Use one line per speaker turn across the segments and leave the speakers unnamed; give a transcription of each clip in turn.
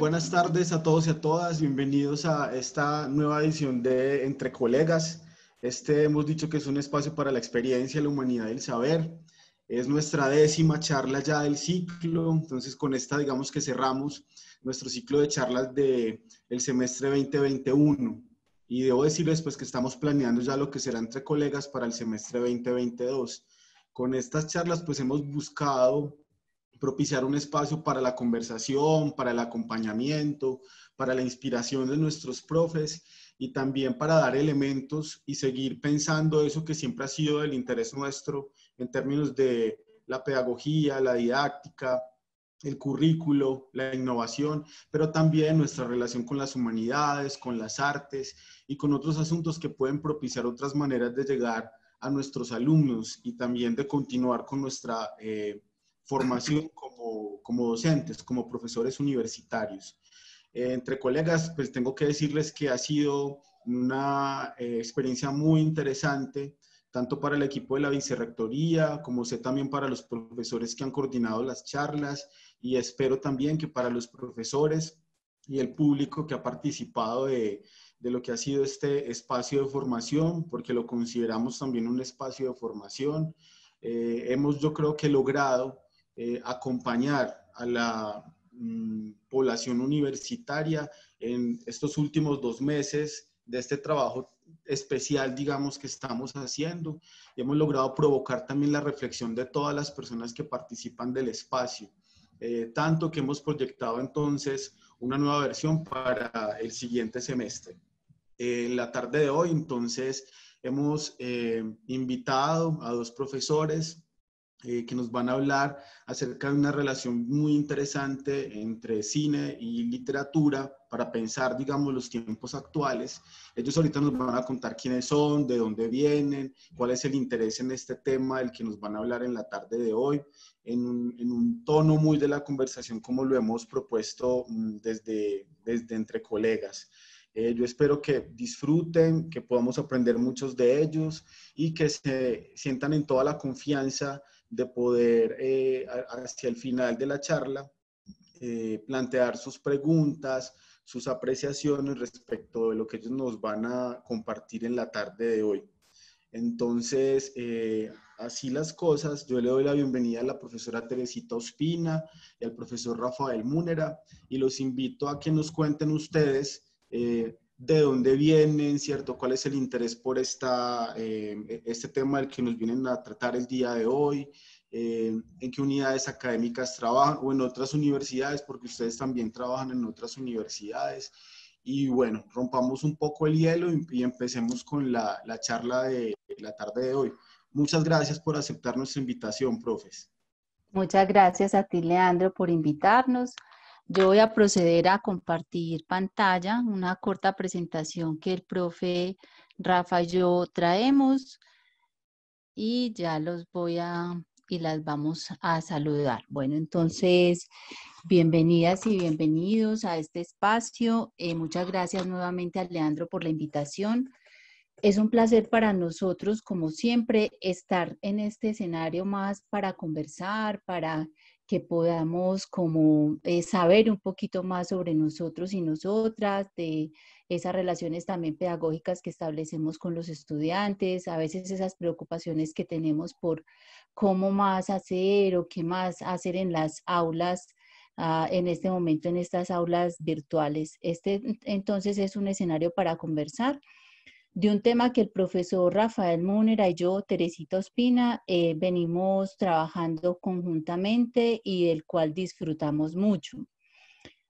buenas tardes a todos y a todas. Bienvenidos a esta nueva edición de Entre Colegas. Hemos dicho que es un espacio para la experiencia, la humanidad y el saber. Es nuestra 10ª charla ya del ciclo. Entonces, con esta, digamos que cerramos nuestro ciclo de charlas del semestre 2021. Y debo decirles pues que estamos planeando ya lo que será Entre Colegas para el semestre 2022. Con estas charlas pues hemos buscado propiciar un espacio para la conversación, para el acompañamiento, para la inspiración de nuestros profes y también para dar elementos y seguir pensando eso que siempre ha sido del interés nuestro en términos de la pedagogía, la didáctica, el currículo, la innovación, pero también nuestra relación con las humanidades, con las artes y con otros asuntos que pueden propiciar otras maneras de llegar a nuestros alumnos y también de continuar con nuestra formación como docentes, como profesores universitarios. Entre colegas, pues tengo que decirles que ha sido una experiencia muy interesante, tanto para el equipo de la vicerrectoría, como sé también para los profesores que han coordinado las charlas, y espero también que para los profesores y el público que ha participado de lo que ha sido este espacio de formación, porque lo consideramos también un espacio de formación. Hemos, yo creo que logrado acompañar a la población universitaria en estos últimos 2 meses de este trabajo especial, digamos, que estamos haciendo. Y hemos logrado provocar también la reflexión de todas las personas que participan del espacio. Tanto que hemos proyectado entonces una nueva versión para el siguiente semestre. En la tarde de hoy, entonces, hemos invitado a 2 profesores que nos van a hablar acerca de una relación muy interesante entre cine y literatura para pensar, digamos, los tiempos actuales. Ellos ahorita nos van a contar quiénes son, de dónde vienen, cuál es el interés en este tema del que nos van a hablar en la tarde de hoy, en un tono muy de la conversación como lo hemos propuesto desde Entre Colegas. Yo espero que disfruten, que podamos aprender muchos de ellos y que se sientan en toda la confianza de poder hacia el final de la charla plantear sus preguntas, sus apreciaciones respecto de lo que ellos nos van a compartir en la tarde de hoy. Entonces, así las cosas, yo le doy la bienvenida a la profesora Teresita Ospina y al profesor Rafael Múnera y los invito a que nos cuenten ustedes de dónde vienen, ¿cierto? ¿Cuál es el interés por este tema del que nos vienen a tratar el día de hoy? ¿En qué unidades académicas trabajan o en otras universidades? Porque ustedes también trabajan en otras universidades. Y bueno, rompamos un poco el hielo y empecemos con la charla de la tarde de hoy. Muchas gracias por aceptar nuestra invitación, profes.
Muchas gracias a ti, Leandro, por invitarnos. Yo voy a proceder a compartir pantalla, una corta presentación que el profe Rafa y yo traemos y ya y las vamos a saludar. Bueno, entonces, bienvenidas y bienvenidos a este espacio. Muchas gracias nuevamente a Leandro por la invitación. Es un placer para nosotros, como siempre, estar en este escenario más para conversar, para que podamos como saber un poquito más sobre nosotros y nosotras, de esas relaciones también pedagógicas que establecemos con los estudiantes, a veces esas preocupaciones que tenemos por cómo más hacer o qué más hacer en las aulas, en este momento en estas aulas virtuales. Entonces es un escenario para conversar de un tema que el profesor Rafael Múnera y yo, Teresita Ospina, venimos trabajando conjuntamente y del cual disfrutamos mucho.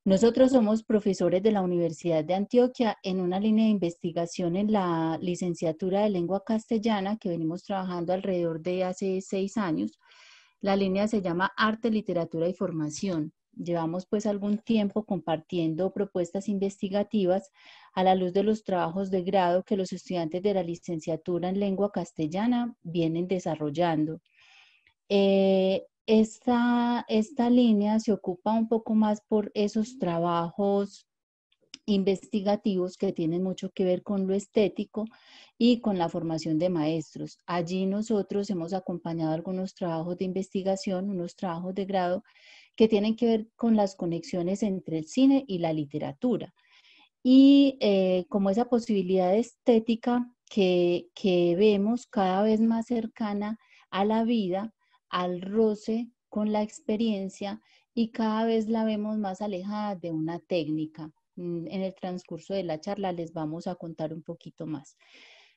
Nosotros somos profesores de la Universidad de Antioquia en una línea de investigación en la licenciatura de lengua castellana que venimos trabajando alrededor de hace 6 años. La línea se llama Arte, Literatura y Formación. Llevamos pues algún tiempo compartiendo propuestas investigativas a la luz de los trabajos de grado que los estudiantes de la licenciatura en lengua castellana vienen desarrollando. Esta línea se ocupa un poco más por esos trabajos investigativos que tienen mucho que ver con lo estético y con la formación de maestros. Allí nosotros hemos acompañado algunos trabajos de investigación, unos trabajos de grado que tienen que ver con las conexiones entre el cine y la literatura. Y como esa posibilidad estética que vemos cada vez más cercana a la vida, al roce con la experiencia, y cada vez la vemos más alejada de una técnica. En el transcurso de la charla les vamos a contar un poquito más.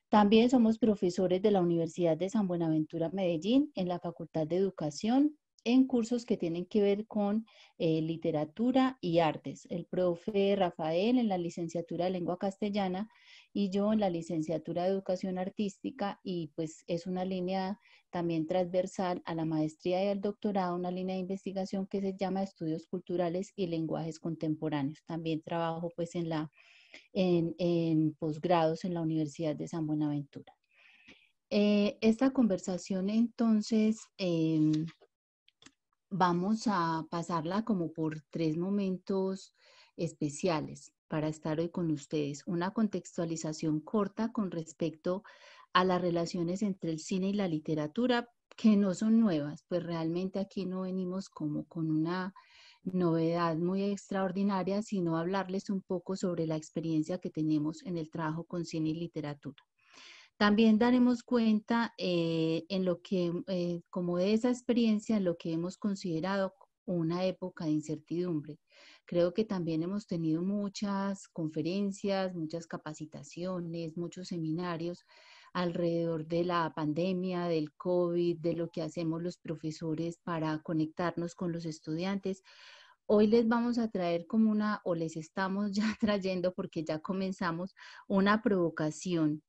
También somos profesores de la Universidad de San Buenaventura, Medellín, en la Facultad de Educación, en cursos que tienen que ver con literatura y artes. El profe Rafael en la licenciatura de lengua castellana y yo en la licenciatura de educación artística, y pues es una línea también transversal a la maestría y al doctorado, una línea de investigación que se llama Estudios Culturales y Lenguajes Contemporáneos. También trabajo pues en posgrados en la Universidad de San Buenaventura. Esta conversación entonces vamos a pasarla como por 3 momentos especiales para estar hoy con ustedes. Una contextualización corta con respecto a las relaciones entre el cine y la literatura, que no son nuevas, pues realmente aquí no venimos como con una novedad muy extraordinaria, sino hablarles un poco sobre la experiencia que tenemos en el trabajo con cine y literatura. También daremos cuenta en lo que, como de esa experiencia, en lo que hemos considerado una época de incertidumbre. Creo que también hemos tenido muchas conferencias, muchas capacitaciones, muchos seminarios alrededor de la pandemia, del COVID, de lo que hacemos los profesores para conectarnos con los estudiantes. Hoy les vamos a traer como o les estamos ya trayendo, porque ya comenzamos, una provocación.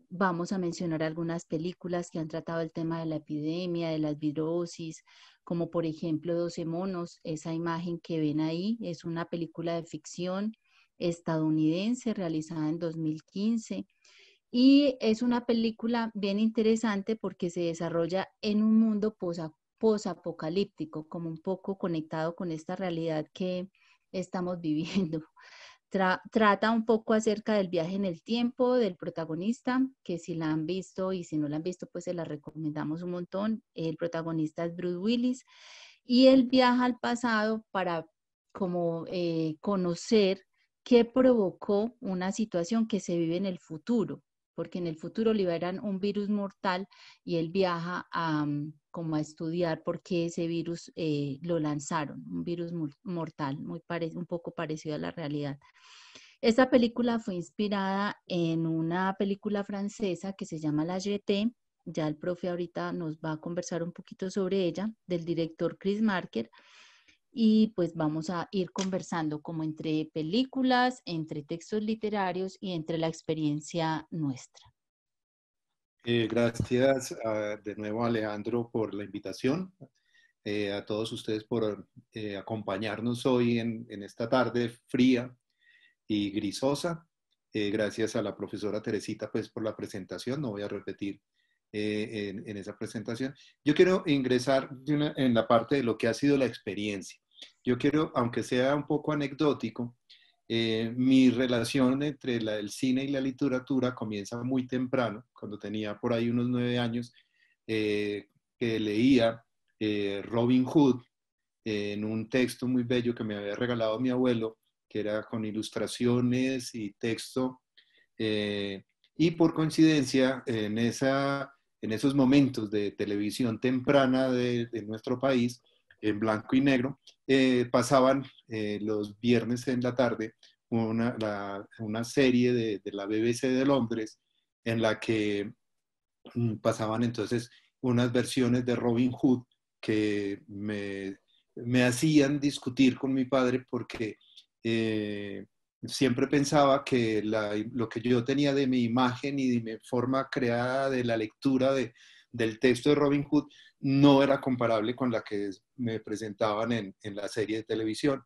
Vamos a mencionar algunas películas que han tratado el tema de la epidemia, de las virosis, como por ejemplo 12 monos. Esa imagen que ven ahí es una película de ficción estadounidense realizada en 2015. Y es una película bien interesante porque se desarrolla en un mundo posapocalíptico, como un poco conectado con esta realidad que estamos viviendo. Trata un poco acerca del viaje en el tiempo del protagonista, que si la han visto y si no la han visto, pues se la recomendamos un montón. El protagonista es Bruce Willis y él viaja al pasado para como conocer qué provocó una situación que se vive en el futuro, porque en el futuro liberan un virus mortal y él viaja como a estudiar por qué ese virus lo lanzaron, un virus mortal, un poco parecido a la realidad. Esta película fue inspirada en una película francesa que se llama La Jetée. Ya el profe ahorita nos va a conversar un poquito sobre ella, del director Chris Marker. Y pues vamos a ir conversando como entre películas, entre textos literarios y entre la experiencia nuestra.
Gracias de nuevo, Alejandro, por la invitación. A todos ustedes por acompañarnos hoy en esta tarde fría y grisosa. Gracias a la profesora Teresita pues, por la presentación. No voy a repetir en esa presentación. Yo quiero ingresar en la parte de lo que ha sido la experiencia. Yo quiero, aunque sea un poco anecdótico, mi relación entre el cine y la literatura comienza muy temprano, cuando tenía por ahí unos 9 años, que leía Robin Hood en un texto muy bello que me había regalado mi abuelo, que era con ilustraciones y texto. Y por coincidencia, en esos momentos de televisión temprana de nuestro país, en blanco y negro, pasaban los viernes en la tarde una serie de la BBC de Londres en la que pasaban entonces unas versiones de Robin Hood que me hacían discutir con mi padre porque siempre pensaba que lo que yo tenía de mi imagen y de mi forma creada de la lectura del texto de Robin Hood no era comparable con la que me presentaban en la serie de televisión.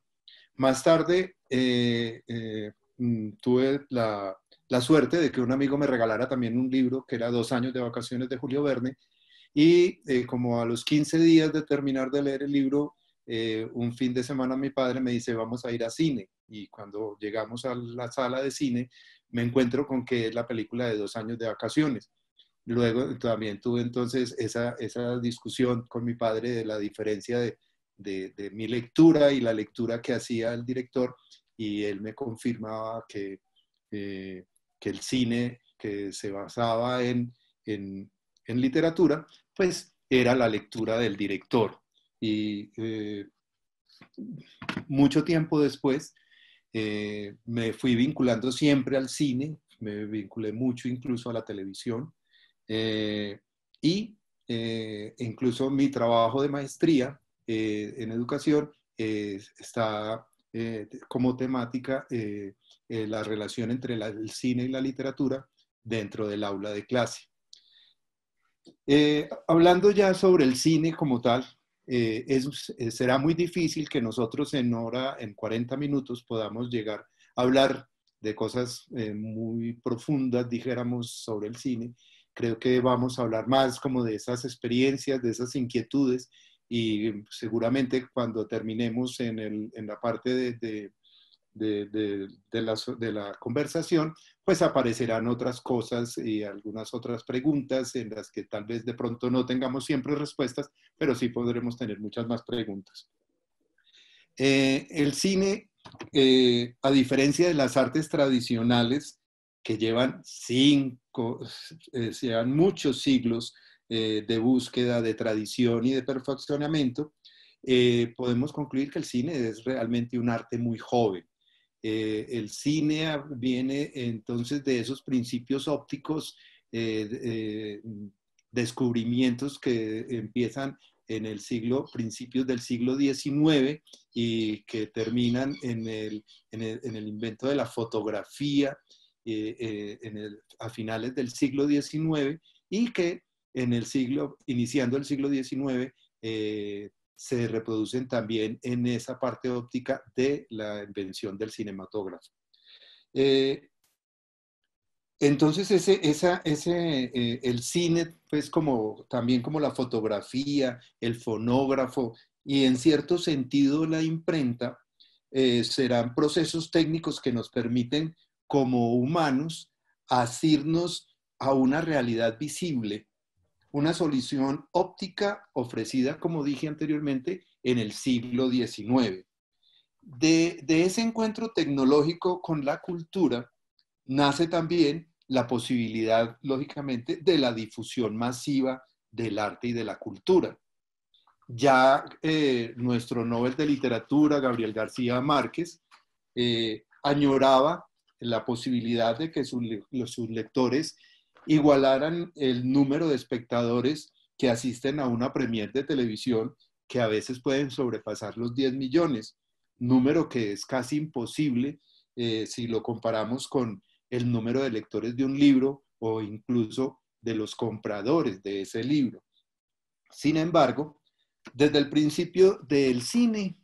Más tarde tuve la suerte de que un amigo me regalara también un libro que era 2 años de vacaciones de Julio Verne, y como a los 15 días de terminar de leer el libro, un fin de semana mi padre me dice, vamos a ir a cine. Y cuando llegamos a la sala de cine, me encuentro con que es la película de 2 años de vacaciones. Luego también tuve entonces esa discusión con mi padre de la diferencia de mi lectura y la lectura que hacía el director, y él me confirmaba que el cine que se basaba en literatura, pues era la lectura del director. Y mucho tiempo después me fui vinculando siempre al cine, me vinculé mucho incluso a la televisión, y incluso mi trabajo de maestría en educación está como temática la relación entre el cine y la literatura dentro del aula de clase. Hablando ya sobre el cine como tal, será muy difícil que nosotros en 40 minutos podamos llegar a hablar de cosas muy profundas, dijéramos, sobre el cine. Creo que vamos a hablar más como de esas experiencias, de esas inquietudes, y seguramente cuando terminemos en la parte de la conversación, pues aparecerán otras cosas y algunas otras preguntas en las que tal vez de pronto no tengamos siempre respuestas, pero sí podremos tener muchas más preguntas. El cine, a diferencia de las artes tradicionales que llevan muchos siglos de búsqueda, de tradición y de perfeccionamiento, podemos concluir que el cine es realmente un arte muy joven. El cine viene entonces de esos principios ópticos, descubrimientos que empiezan en el principios del siglo XIX y que terminan en el invento de la fotografía a finales del siglo XIX, y que iniciando el siglo XIX, se reproducen también en esa parte óptica de la invención del cinematógrafo. Entonces el cine, pues también como la fotografía, el fonógrafo y en cierto sentido la imprenta, serán procesos técnicos que nos permiten como humanos asirnos a una realidad visible, una solución óptica ofrecida, como dije anteriormente, en el siglo XIX. De ese encuentro tecnológico con la cultura nace también la posibilidad, lógicamente, de la difusión masiva del arte y de la cultura. Ya nuestro Nobel de Literatura, Gabriel García Márquez, añoraba la posibilidad de que sus lectores igualaran el número de espectadores que asisten a una premier de televisión, que a veces pueden sobrepasar los 10 millones, número que es casi imposible si lo comparamos con el número de lectores de un libro o incluso de los compradores de ese libro. Sin embargo, desde el principio del cine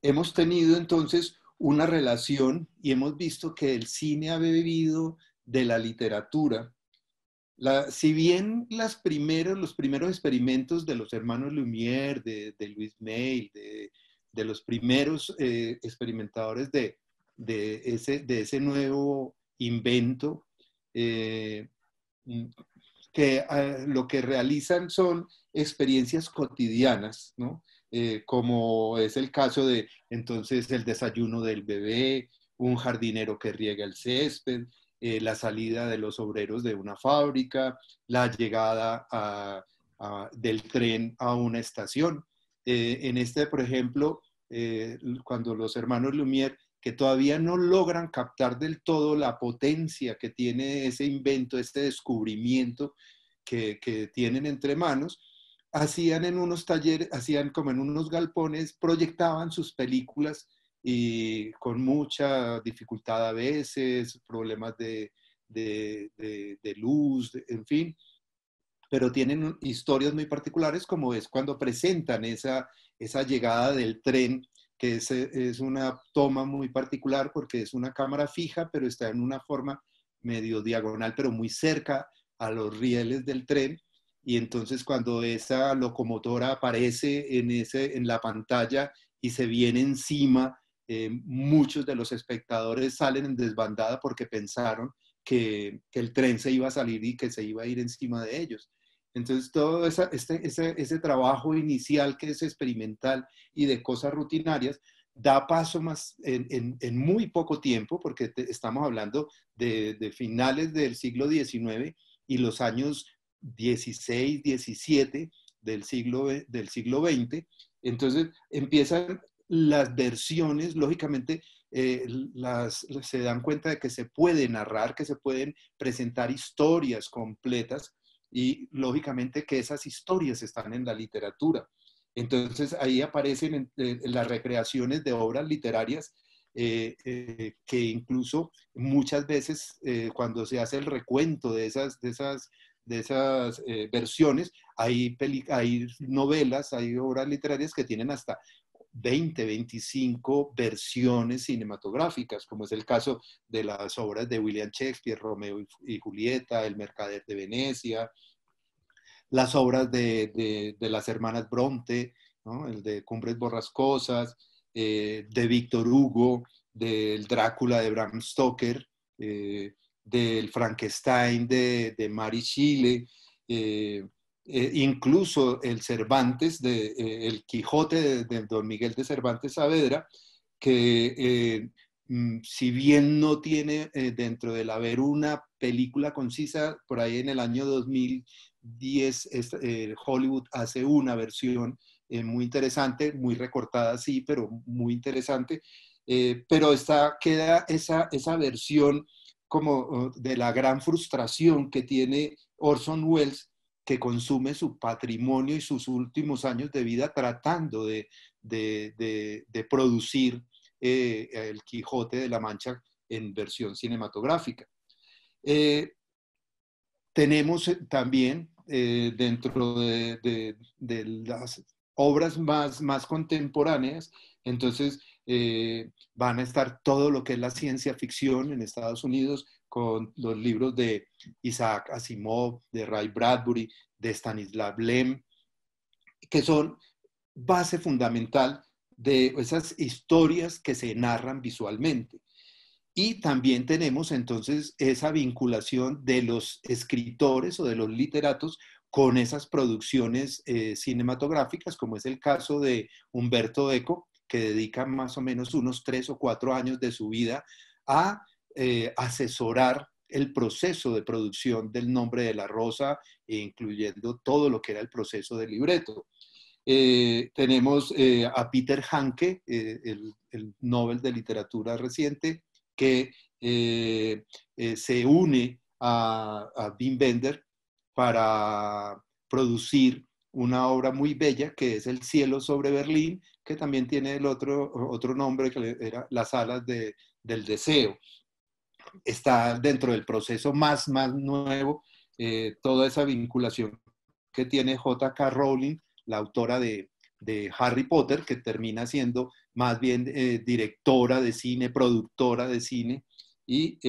hemos tenido entonces una relación y hemos visto que el cine ha bebido de la literatura. Si bien los primeros experimentos de los hermanos Lumière, de Louis Malle, de los primeros experimentadores de ese nuevo invento, que lo que realizan son experiencias cotidianas, ¿no? Como es el caso de entonces el desayuno del bebé, un jardinero que riega el césped, la salida de los obreros de una fábrica, la llegada del tren a una estación. Por ejemplo, cuando los hermanos Lumière, que todavía no logran captar del todo la potencia que tiene ese invento, este descubrimiento que tienen entre manos, hacían en unos talleres, hacían como en unos galpones, proyectaban sus películas y con mucha dificultad a veces, problemas de luz, en fin, pero tienen historias muy particulares, como es cuando presentan esa llegada del tren, que es una toma muy particular porque es una cámara fija, pero está en una forma medio diagonal, pero muy cerca a los rieles del tren. Y entonces cuando esa locomotora aparece en la pantalla y se viene encima, muchos de los espectadores salen en desbandada porque pensaron que el tren se iba a salir y que se iba a ir encima de ellos. Entonces, todo ese trabajo inicial que es experimental y de cosas rutinarias, da paso más en muy poco tiempo, porque estamos hablando de finales del siglo XIX y los años 16, 17 del siglo XX. Entonces, empiezan las versiones, lógicamente, se dan cuenta de que se puede narrar, que se pueden presentar historias completas y lógicamente que esas historias están en la literatura. Entonces ahí aparecen las recreaciones de obras literarias que incluso muchas veces cuando se hace el recuento de esas versiones, hay novelas, hay obras literarias que tienen hasta 20, 25 versiones cinematográficas, como es el caso de las obras de William Shakespeare, Romeo y Julieta, El Mercader de Venecia, las obras de las hermanas Bronte, ¿no? El de Cumbres Borrascosas, de Víctor Hugo, del Drácula de Bram Stoker, del Frankenstein de Mary Shelley, incluso el Cervantes, el Quijote de Don Miguel de Cervantes Saavedra, que si bien no tiene dentro del haber una película concisa, por ahí en el año 2010 Hollywood hace una versión muy interesante, muy recortada sí, pero muy interesante, pero queda esa versión como de la gran frustración que tiene Orson Welles, que consume su patrimonio y sus últimos años de vida tratando de producir el Quijote de la Mancha en versión cinematográfica. Tenemos también dentro de las obras más contemporáneas, entonces van a estar todo lo que es la ciencia ficción en Estados Unidos, con los libros de Isaac Asimov, de Ray Bradbury, de Stanislav Lem, que son base fundamental de esas historias que se narran visualmente. Y también tenemos entonces esa vinculación de los escritores o de los literatos con esas producciones cinematográficas, como es el caso de Umberto Eco, que dedica más o menos unos 3 o 4 años de su vida a asesorar el proceso de producción del Nombre de la Rosa, incluyendo todo lo que era el proceso del libreto. Tenemos a Peter Hanke, el Nobel de Literatura reciente, que se une a Wim Wenders para producir una obra muy bella que es El cielo sobre Berlín, que también tiene el otro nombre que era Las alas del deseo. Está dentro del proceso más nuevo toda esa vinculación que tiene J.K. Rowling, la autora de Harry Potter, que termina siendo más bien directora de cine, productora de cine, y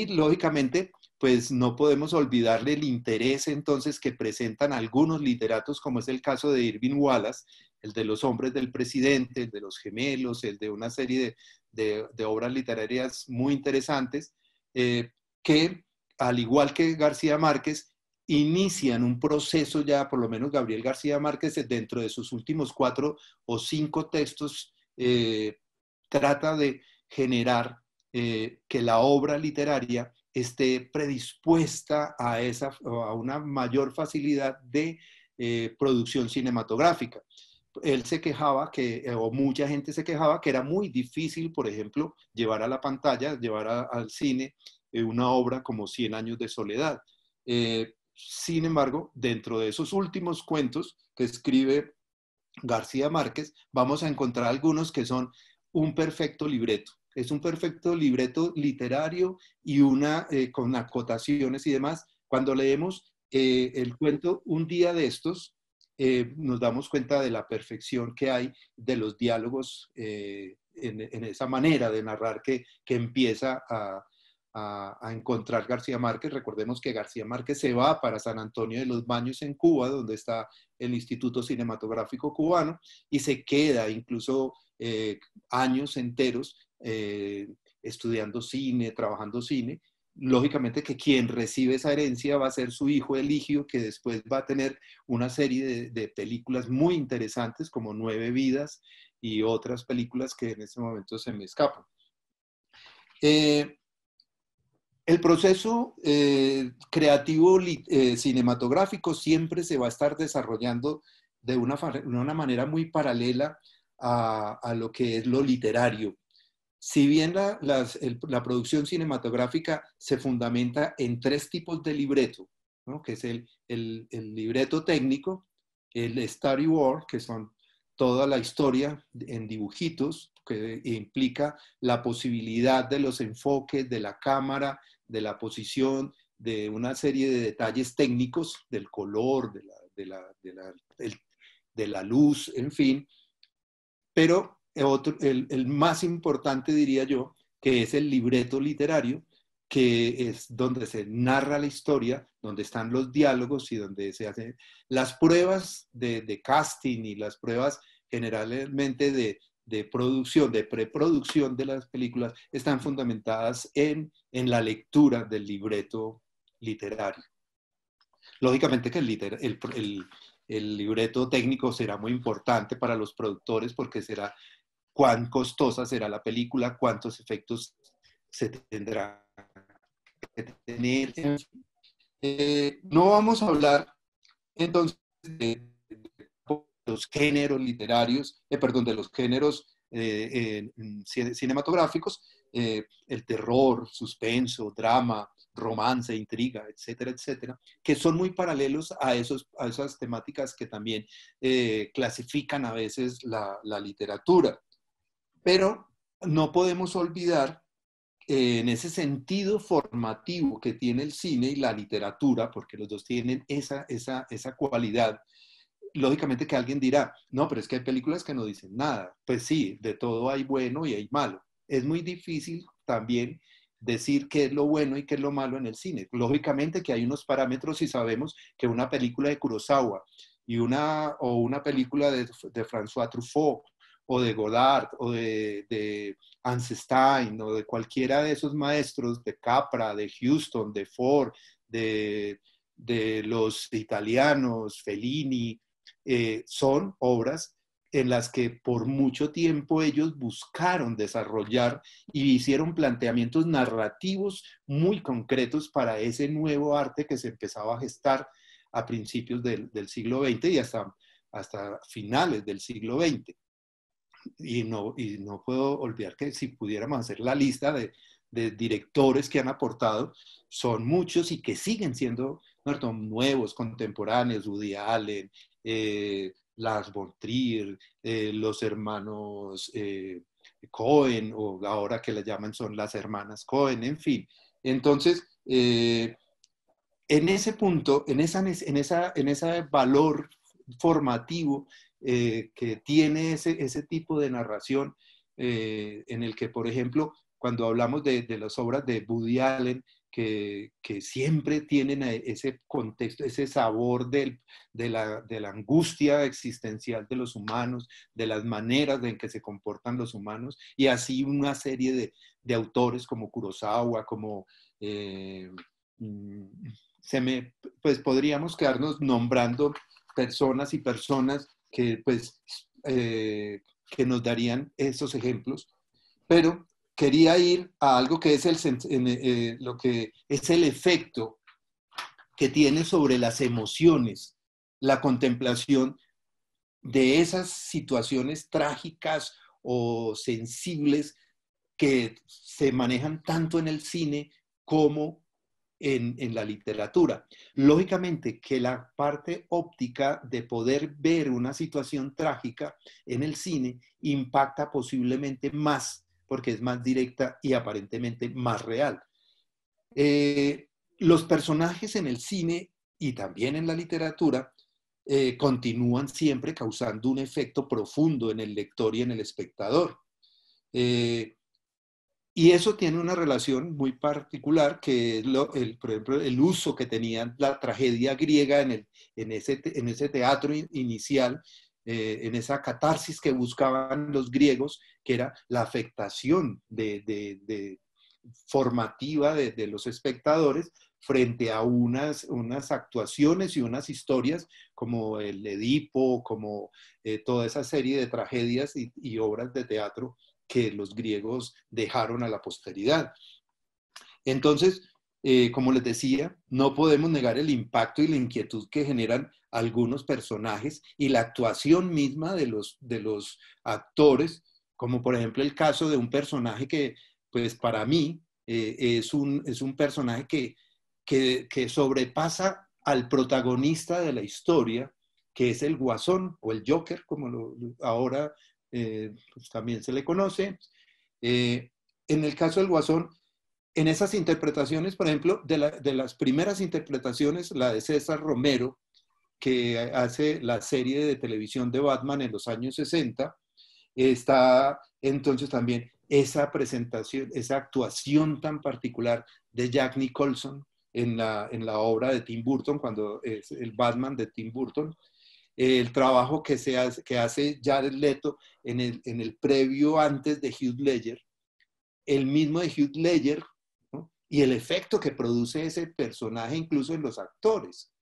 lógicamente, pues no podemos olvidarle el interés entonces que presentan algunos literatos, como es el caso de Irving Wallace, el de Los hombres del presidente, el de Los gemelos, el de una serie de obras literarias muy interesantes, que al igual que García Márquez, inician un proceso ya, por lo menos Gabriel García Márquez, dentro de sus últimos 4 o 5 textos, trata de generar que la obra literaria esté predispuesta a una mayor facilidad de producción cinematográfica. Él se quejaba o mucha gente se quejaba que era muy difícil, por ejemplo, llevar a la pantalla, llevar al cine una obra como 100 años de soledad. Sin embargo, dentro de esos últimos cuentos que escribe García Márquez, vamos a encontrar algunos que son un perfecto libreto. Es un perfecto libreto literario y con acotaciones y demás. Cuando leemos el cuento Un día de estos, nos damos cuenta de la perfección que hay de los diálogos en esa manera de narrar que empieza a encontrar García Márquez. Recordemos que García Márquez se va para San Antonio de los Baños en Cuba, donde está el Instituto Cinematográfico Cubano, y se queda incluso años enteros estudiando cine, trabajando cine, lógicamente que quien recibe esa herencia va a ser su hijo Eligio, que después va a tener una serie de películas muy interesantes como Nueve Vidas y otras películas que en este momento se me escapan. El proceso creativo cinematográfico siempre se va a estar desarrollando de una manera muy paralela a lo que es lo literario. Si bien la producción cinematográfica se fundamenta en tres tipos de libreto, ¿no? Que es el libreto técnico, el storyboard, que son toda la historia en dibujitos, que implica la posibilidad de los enfoques de la cámara, de la posición, de una serie de detalles técnicos, del color, de la luz, en fin. Pero el más importante, diría yo, que es el libreto literario, que es donde se narra la historia, donde están los diálogos y donde se hacen las pruebas de casting y las pruebas generalmente de producción, de preproducción de las películas, están fundamentadas en la lectura del libreto literario. Lógicamente que el libreto técnico será muy importante para los productores porque será cuán costosa será la película, cuántos efectos se tendrá que tener. No vamos a hablar entonces de los géneros literarios, perdón, de los géneros cinematográficos, el terror, suspenso, drama, romance, intriga, etcétera, etcétera, que son muy paralelos a esas temáticas que también clasifican a veces la literatura. Pero no podemos olvidar en ese sentido formativo que tiene el cine y la literatura, porque los dos tienen esa cualidad. Lógicamente que alguien dirá, no, pero es que hay películas que no dicen nada. Pues sí, de todo hay bueno y hay malo. Es muy difícil también decir qué es lo bueno y qué es lo malo en el cine. Lógicamente que hay unos parámetros y sabemos que una película de Kurosawa o una película de François Truffaut o de Godard o de Eisenstein o de cualquiera de esos maestros, de Capra, de Huston, de Ford, de los italianos, Fellini, son obras en las que por mucho tiempo ellos buscaron desarrollar y hicieron planteamientos narrativos muy concretos para ese nuevo arte que se empezaba a gestar a principios del siglo XX y hasta finales del siglo XX. Y no puedo olvidar que si pudiéramos hacer la lista de directores que han aportado, son muchos y que siguen siendo nuevos, contemporáneos, Woody Allen, Lars von Trier, los hermanos Cohen, o ahora que le llaman son las hermanas Cohen, en fin. Entonces, en ese punto, en ese valor formativo que tiene ese tipo de narración, en el que, por ejemplo, cuando hablamos de las obras de Woody Allen, que siempre tienen ese contexto, ese sabor de la angustia existencial de los humanos, de las maneras en que se comportan los humanos, y así una serie de autores como Kurosawa, como... pues podríamos quedarnos nombrando personas y personas que, pues, que nos darían esos ejemplos, pero quería ir a algo que es lo que es el efecto que tiene sobre las emociones, la contemplación de esas situaciones trágicas o sensibles que se manejan tanto en el cine como en la literatura. Lógicamente que la parte óptica de poder ver una situación trágica en el cine impacta posiblemente más porque es más directa y aparentemente más real. Los personajes en el cine y también en la literatura continúan siempre causando un efecto profundo en el lector y en el espectador. Y eso tiene una relación muy particular, que es, por ejemplo, el uso que tenía la tragedia griega en ese teatro inicial, en esa catarsis que buscaban los griegos, que era la afectación de formativa de los espectadores frente a unas actuaciones y unas historias como el Edipo, como toda esa serie de tragedias y obras de teatro que los griegos dejaron a la posteridad. Entonces, como les decía, no podemos negar el impacto y la inquietud que generan algunos personajes y la actuación misma de los actores, como por ejemplo el caso de un personaje que, pues para mí, es un personaje que sobrepasa al protagonista de la historia, que es el Guasón o el Joker, como ahora pues también se le conoce. En el caso del Guasón, en esas interpretaciones, por ejemplo, de las primeras interpretaciones, la de César Romero, que hace la serie de televisión de Batman en los años 60, está entonces también esa presentación, esa actuación tan particular de Jack Nicholson en la obra de Tim Burton, cuando es el Batman de Tim Burton, el trabajo que hace Jared Leto en el previo antes de Heath Ledger, el mismo de Heath Ledger, ¿no? Y el efecto que produce ese personaje incluso en los actores.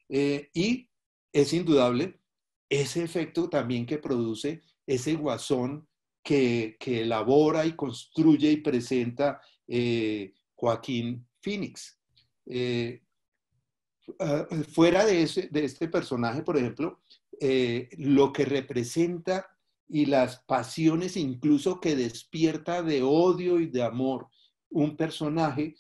Y es indudable ese efecto también que produce ese Guasón que elabora y construye y presenta Joaquín Phoenix. Fuera de este personaje, por ejemplo, lo que representa y las pasiones incluso que despierta de odio y de amor un personaje,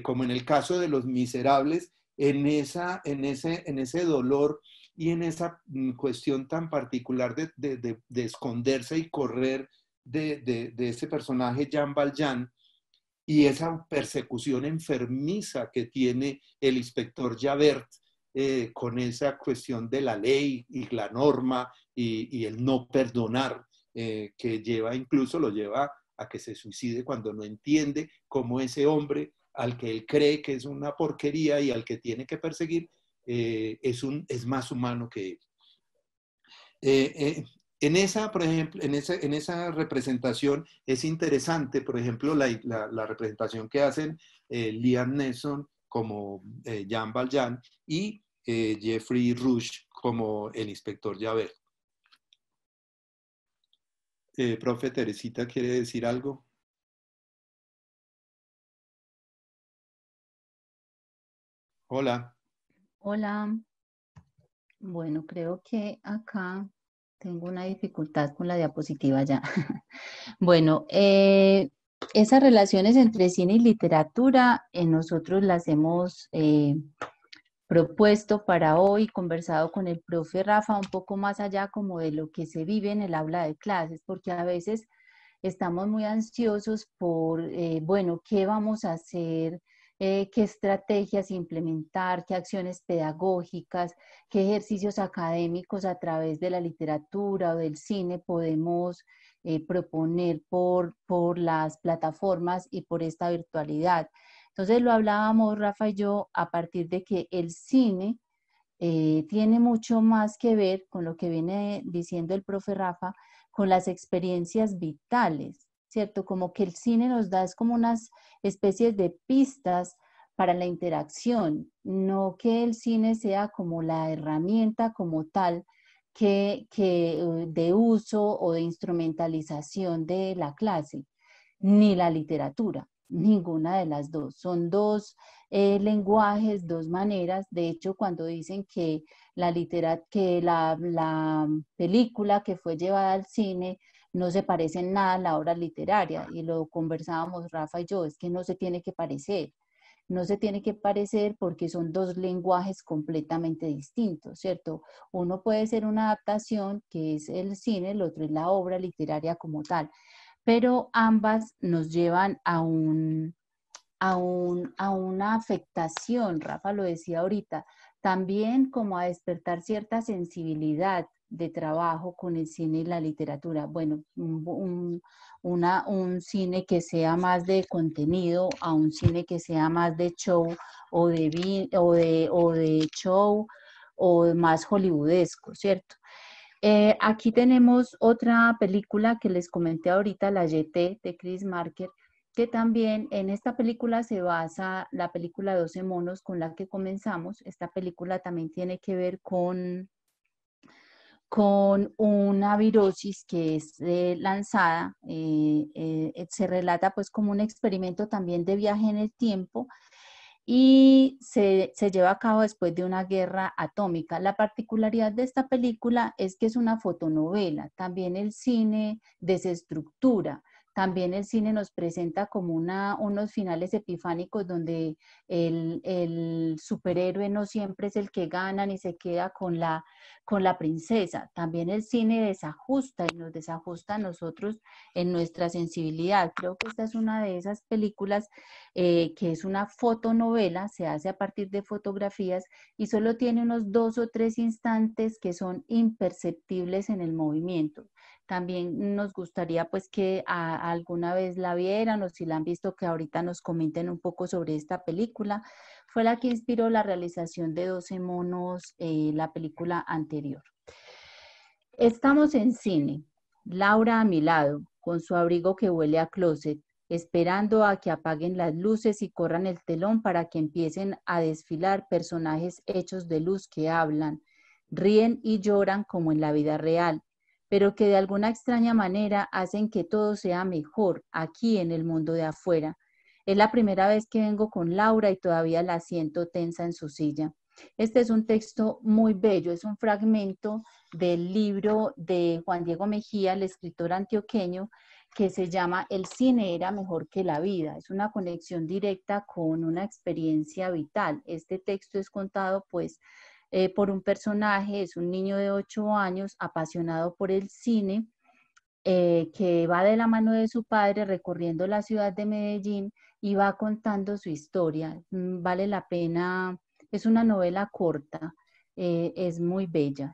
como en el caso de Los Miserables, en ese dolor y en esa cuestión tan particular de esconderse y correr de ese personaje Jean Valjean, y esa persecución enfermiza que tiene el inspector Javert con esa cuestión de la ley y la norma y el no perdonar, que lo lleva a que se suicide cuando no entiende cómo ese hombre al que él cree que es una porquería y al que tiene que perseguir, es más humano que él. En esa, por ejemplo, en esa representación es interesante, por ejemplo, la representación que hacen Liam Neeson como Jean Valjean y Jeffrey Rush como el inspector Javert. Profe Teresita, ¿quiere decir algo? Hola.
Hola. Bueno, creo que acá tengo una dificultad con la diapositiva ya. Bueno, esas relaciones entre cine y literatura, nosotros las hemos propuesto para hoy, conversado con el profe Rafa, un poco más allá como de lo que se vive en el aula de clases, porque a veces estamos muy ansiosos por, bueno, ¿qué vamos a hacer? ¿Qué estrategias implementar? ¿Qué acciones pedagógicas? ¿Qué ejercicios académicos a través de la literatura o del cine podemos proponer por las plataformas y por esta virtualidad? Entonces lo hablábamos Rafa y yo a partir de que el cine tiene mucho más que ver con lo que viene diciendo el profe Rafa, con las experiencias vitales, ¿cierto? Como que el cine nos da es como unas especies de pistas para la interacción, no que el cine sea como la herramienta como tal de uso o de instrumentalización de la clase, ni la literatura. Ninguna de las dos. Son dos lenguajes, dos maneras. De hecho, cuando dicen que la película que fue llevada al cine no se parece en nada a la obra literaria, y lo conversábamos Rafa y yo, es que no se tiene que parecer. No se tiene que parecer porque son dos lenguajes completamente distintos, ¿cierto? Uno puede ser una adaptación, que es el cine, el otro es la obra literaria como tal, pero ambas nos llevan a una afectación, Rafa lo decía ahorita, también como a despertar cierta sensibilidad de trabajo con el cine y la literatura. Bueno, un cine que sea más de contenido a un cine que sea más de show o de show o más hollywoodesco, ¿cierto? Aquí tenemos otra película que les comenté ahorita, La YT de Chris Marker, que también en esta película se basa la película 12 monos con la que comenzamos. Esta película también tiene que ver con una virosis que es lanzada, se relata pues como un experimento también de viaje en el tiempo y se lleva a cabo después de una guerra atómica. La particularidad de esta película es que es una fotonovela, también el cine desestructura. También el cine nos presenta como unos finales epifánicos donde el superhéroe no siempre es el que gana ni se queda con la princesa. También el cine desajusta y nos desajusta a nosotros en nuestra sensibilidad. Creo que esta es una de esas películas que es una fotonovela, se hace a partir de fotografías y solo tiene unos 2 o 3 instantes que son imperceptibles en el movimiento. También nos gustaría pues que alguna vez la vieran o si la han visto que ahorita nos comenten un poco sobre esta película. Fue la que inspiró la realización de 12 monos, la película anterior. Estamos en cine. Laura a mi lado, con su abrigo que huele a closet, esperando a que apaguen las luces y corran el telón para que empiecen a desfilar personajes hechos de luz que hablan, ríen y lloran como en la vida real, pero que de alguna extraña manera hacen que todo sea mejor aquí en el mundo de afuera. Es la primera vez que vengo con Laura y todavía la siento tensa en su silla. Este es un texto muy bello, es un fragmento del libro de Juan Diego Mejía, el escritor antioqueño, que se llama El cine era mejor que la vida. Es una conexión directa con una experiencia vital. Este texto es contado pues por un personaje, es un niño de 8 años apasionado por el cine, que va de la mano de su padre recorriendo la ciudad de Medellín y va contando su historia. Vale la pena, es una novela corta, es muy bella.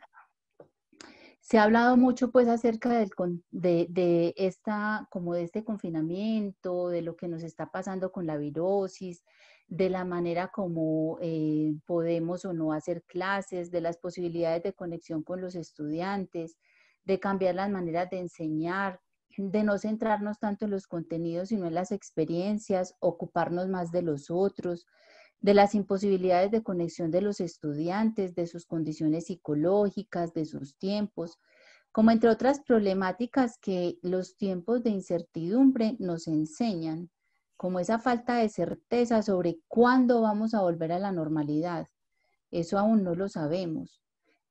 Se ha hablado mucho pues acerca de este confinamiento, de lo que nos está pasando con la virosis, de la manera como podemos o no hacer clases, de las posibilidades de conexión con los estudiantes, de cambiar las maneras de enseñar, de no centrarnos tanto en los contenidos, sino en las experiencias, ocuparnos más de los otros, de las imposibilidades de conexión de los estudiantes, de sus condiciones psicológicas, de sus tiempos, como entre otras problemáticas que los tiempos de incertidumbre nos enseñan, como esa falta de certeza sobre cuándo vamos a volver a la normalidad. Eso aún no lo sabemos.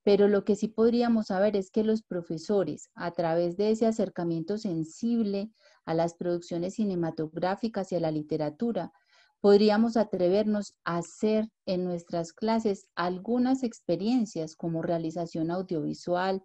Pero lo que sí podríamos saber es que los profesores, a través de ese acercamiento sensible a las producciones cinematográficas y a la literatura, podríamos atrevernos a hacer en nuestras clases algunas experiencias como realización audiovisual,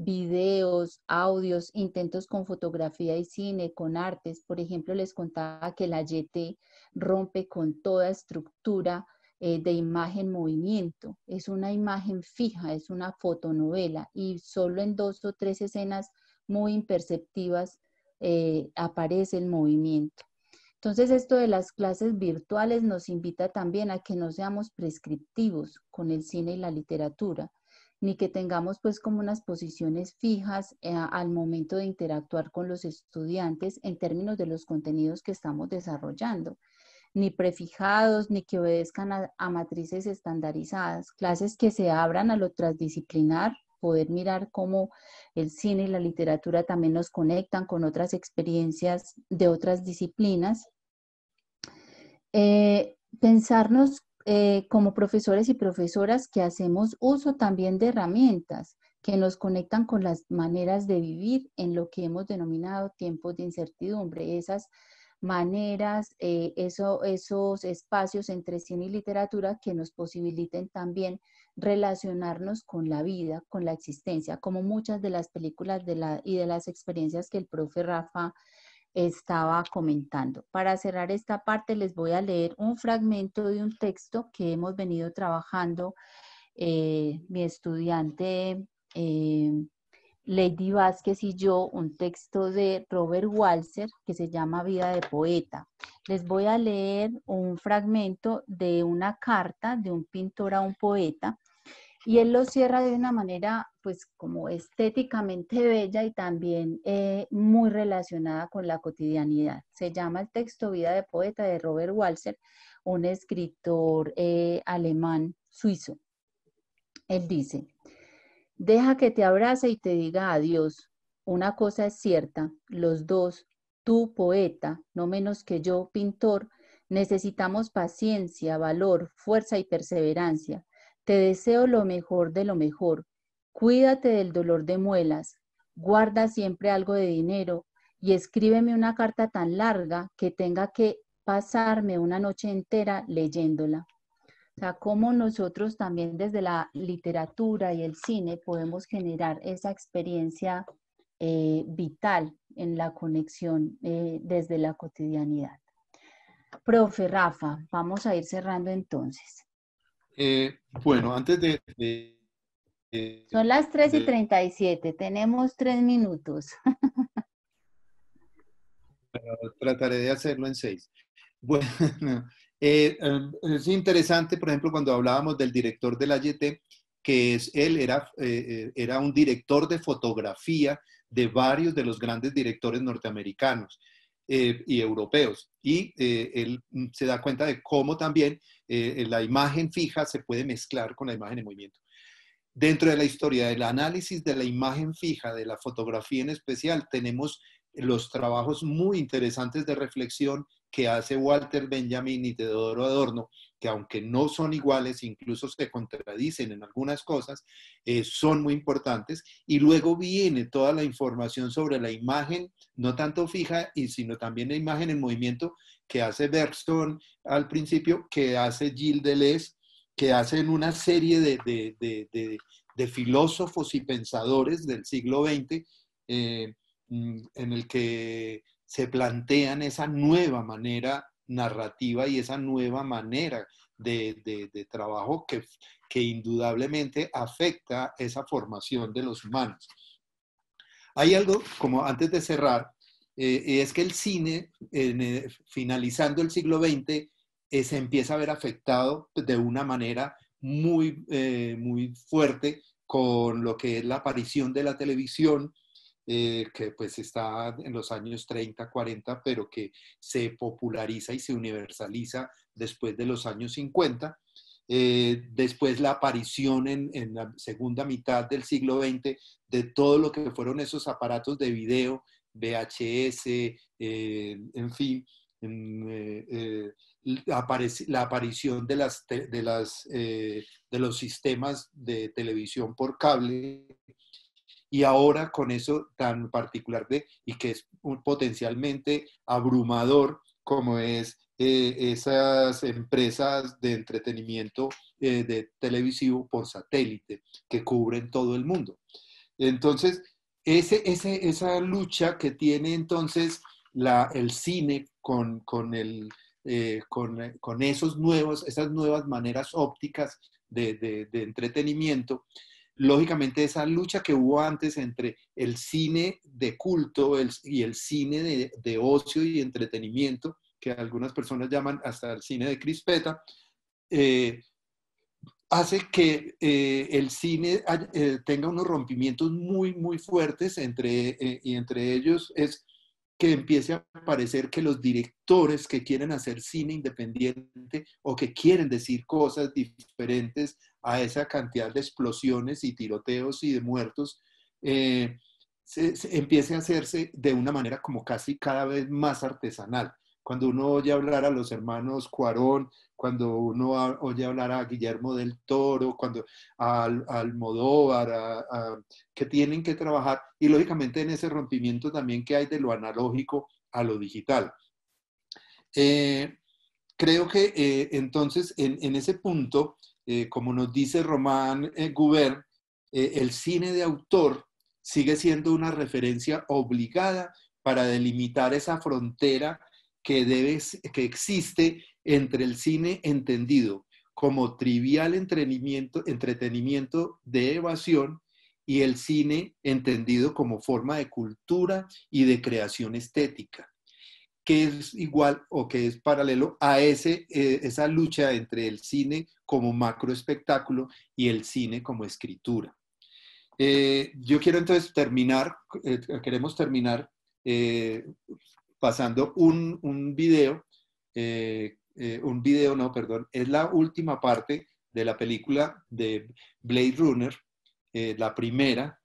videos, audios, intentos con fotografía y cine, con artes. Por ejemplo, les contaba que la YT rompe con toda estructura de imagen-movimiento. Es una imagen fija, es una fotonovela y solo en 2 o 3 escenas muy imperceptivas aparece el movimiento. Entonces, esto de las clases virtuales nos invita también a que no seamos prescriptivos con el cine y la literatura, ni que tengamos pues como unas posiciones fijas al momento de interactuar con los estudiantes en términos de los contenidos que estamos desarrollando, ni prefijados, ni que obedezcan a matrices estandarizadas, clases que se abran a lo transdisciplinar, poder mirar cómo el cine y la literatura también nos conectan con otras experiencias de otras disciplinas. Pensarnos como profesores y profesoras que hacemos uso también de herramientas que nos conectan con las maneras de vivir en lo que hemos denominado tiempos de incertidumbre. Esas maneras, esos espacios entre cine y literatura que nos posibiliten también relacionarnos con la vida, con la existencia, como muchas de las películas y de las experiencias que el profe Rafa estaba comentando. Para cerrar esta parte les voy a leer un fragmento de un texto que hemos venido trabajando mi estudiante Lady Vázquez y yo, un texto de Robert Walser que se llama Vida de Poeta. Les voy a leer un fragmento de una carta de un pintor a un poeta y él lo cierra de una manera pues pues como estéticamente bella y también muy relacionada con la cotidianidad. Se llama el texto Vida de Poeta de Robert Walser, un escritor alemán suizo. Él dice: deja que te abrace y te diga adiós. Una cosa es cierta, los dos, tú poeta, no menos que yo pintor, necesitamos paciencia, valor, fuerza y perseverancia. Te deseo lo mejor de lo mejor. Cuídate del dolor de muelas. Guarda siempre algo de dinero y escríbeme una carta tan larga que tenga que pasarme una noche entera leyéndola. O sea, cómo nosotros también desde la literatura y el cine podemos generar esa experiencia vital en la conexión desde la cotidianidad. Profe Rafa, vamos a ir cerrando entonces.
Bueno, antes
Son las 3:37, tenemos 3 minutos.
trataré de hacerlo en 6. Bueno, es interesante, por ejemplo, cuando hablábamos del director del AYT, que él era un director de fotografía de varios de los grandes directores norteamericanos y europeos. Y él se da cuenta de cómo también la imagen fija se puede mezclar con la imagen en movimiento. Dentro de la historia del análisis de la imagen fija, de la fotografía en especial, tenemos los trabajos muy interesantes de reflexión que hace Walter Benjamin y Teodoro Adorno, que aunque no son iguales, incluso se contradicen en algunas cosas, son muy importantes. Y luego viene toda la información sobre la imagen, no tanto fija, sino también la imagen en movimiento que hace Bergson al principio, que hace Gilles Deleuze, que hacen una serie de filósofos y pensadores del siglo XX en el que se plantean esa nueva manera narrativa y esa nueva manera de trabajo que indudablemente afecta esa formación de los humanos. Hay algo, como antes de cerrar, es que el cine, finalizando el siglo XX, se empieza a ver afectado de una manera muy, muy fuerte con lo que es la aparición de la televisión, que pues está en los años 30, 40, pero que se populariza y se universaliza después de los años 50. Después la aparición en la segunda mitad del siglo XX de todo lo que fueron esos aparatos de video, VHS, en fin, la aparición de los sistemas de televisión por cable, y ahora con eso tan particular y que es potencialmente abrumador como es esas empresas de entretenimiento de televisivo por satélite que cubren todo el mundo. Entonces, esa lucha que tiene entonces el cine con esas nuevas maneras ópticas de entretenimiento, lógicamente esa lucha que hubo antes entre el cine de culto y el cine de ocio y entretenimiento, que algunas personas llaman hasta el cine de crispeta, hace que el cine tenga unos rompimientos muy, muy fuertes y entre ellos es que empiece a parecer que los directores que quieren hacer cine independiente o que quieren decir cosas diferentes a esa cantidad de explosiones y tiroteos y de muertos, empiece a hacerse de una manera como casi cada vez más artesanal. Cuando uno oye hablar a los hermanos Cuarón, cuando uno oye hablar a Guillermo del Toro, a Almodóvar, que tienen que trabajar, y lógicamente en ese rompimiento también que hay de lo analógico a lo digital. Creo que entonces en ese punto, como nos dice Román Gubern, el cine de autor sigue siendo una referencia obligada para delimitar esa frontera que existe entre el cine entendido como trivial entretenimiento de evasión y el cine entendido como forma de cultura y de creación estética, que es igual o que es paralelo a esa lucha entre el cine como macroespectáculo y el cine como escritura. Yo quiero entonces terminar, queremos terminar pasando un video, no, perdón, es la última parte de la película de Blade Runner, la primera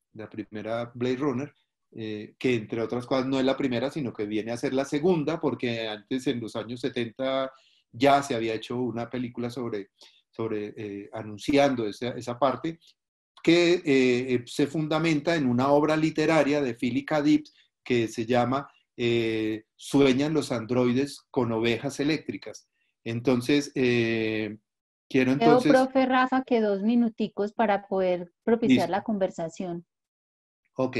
Blade Runner, que entre otras cosas no es la primera, sino que viene a ser la segunda, porque antes en los años 70 ya se había hecho una película sobre anunciando esa parte, que se fundamenta en una obra literaria de Philip K. Dick que se llama Sueñan los androides con ovejas eléctricas. Entonces, quiero
Creo,
entonces...
profe Rafa, que 2 minuticos para poder propiciar
Listo.
la conversación.
Ok.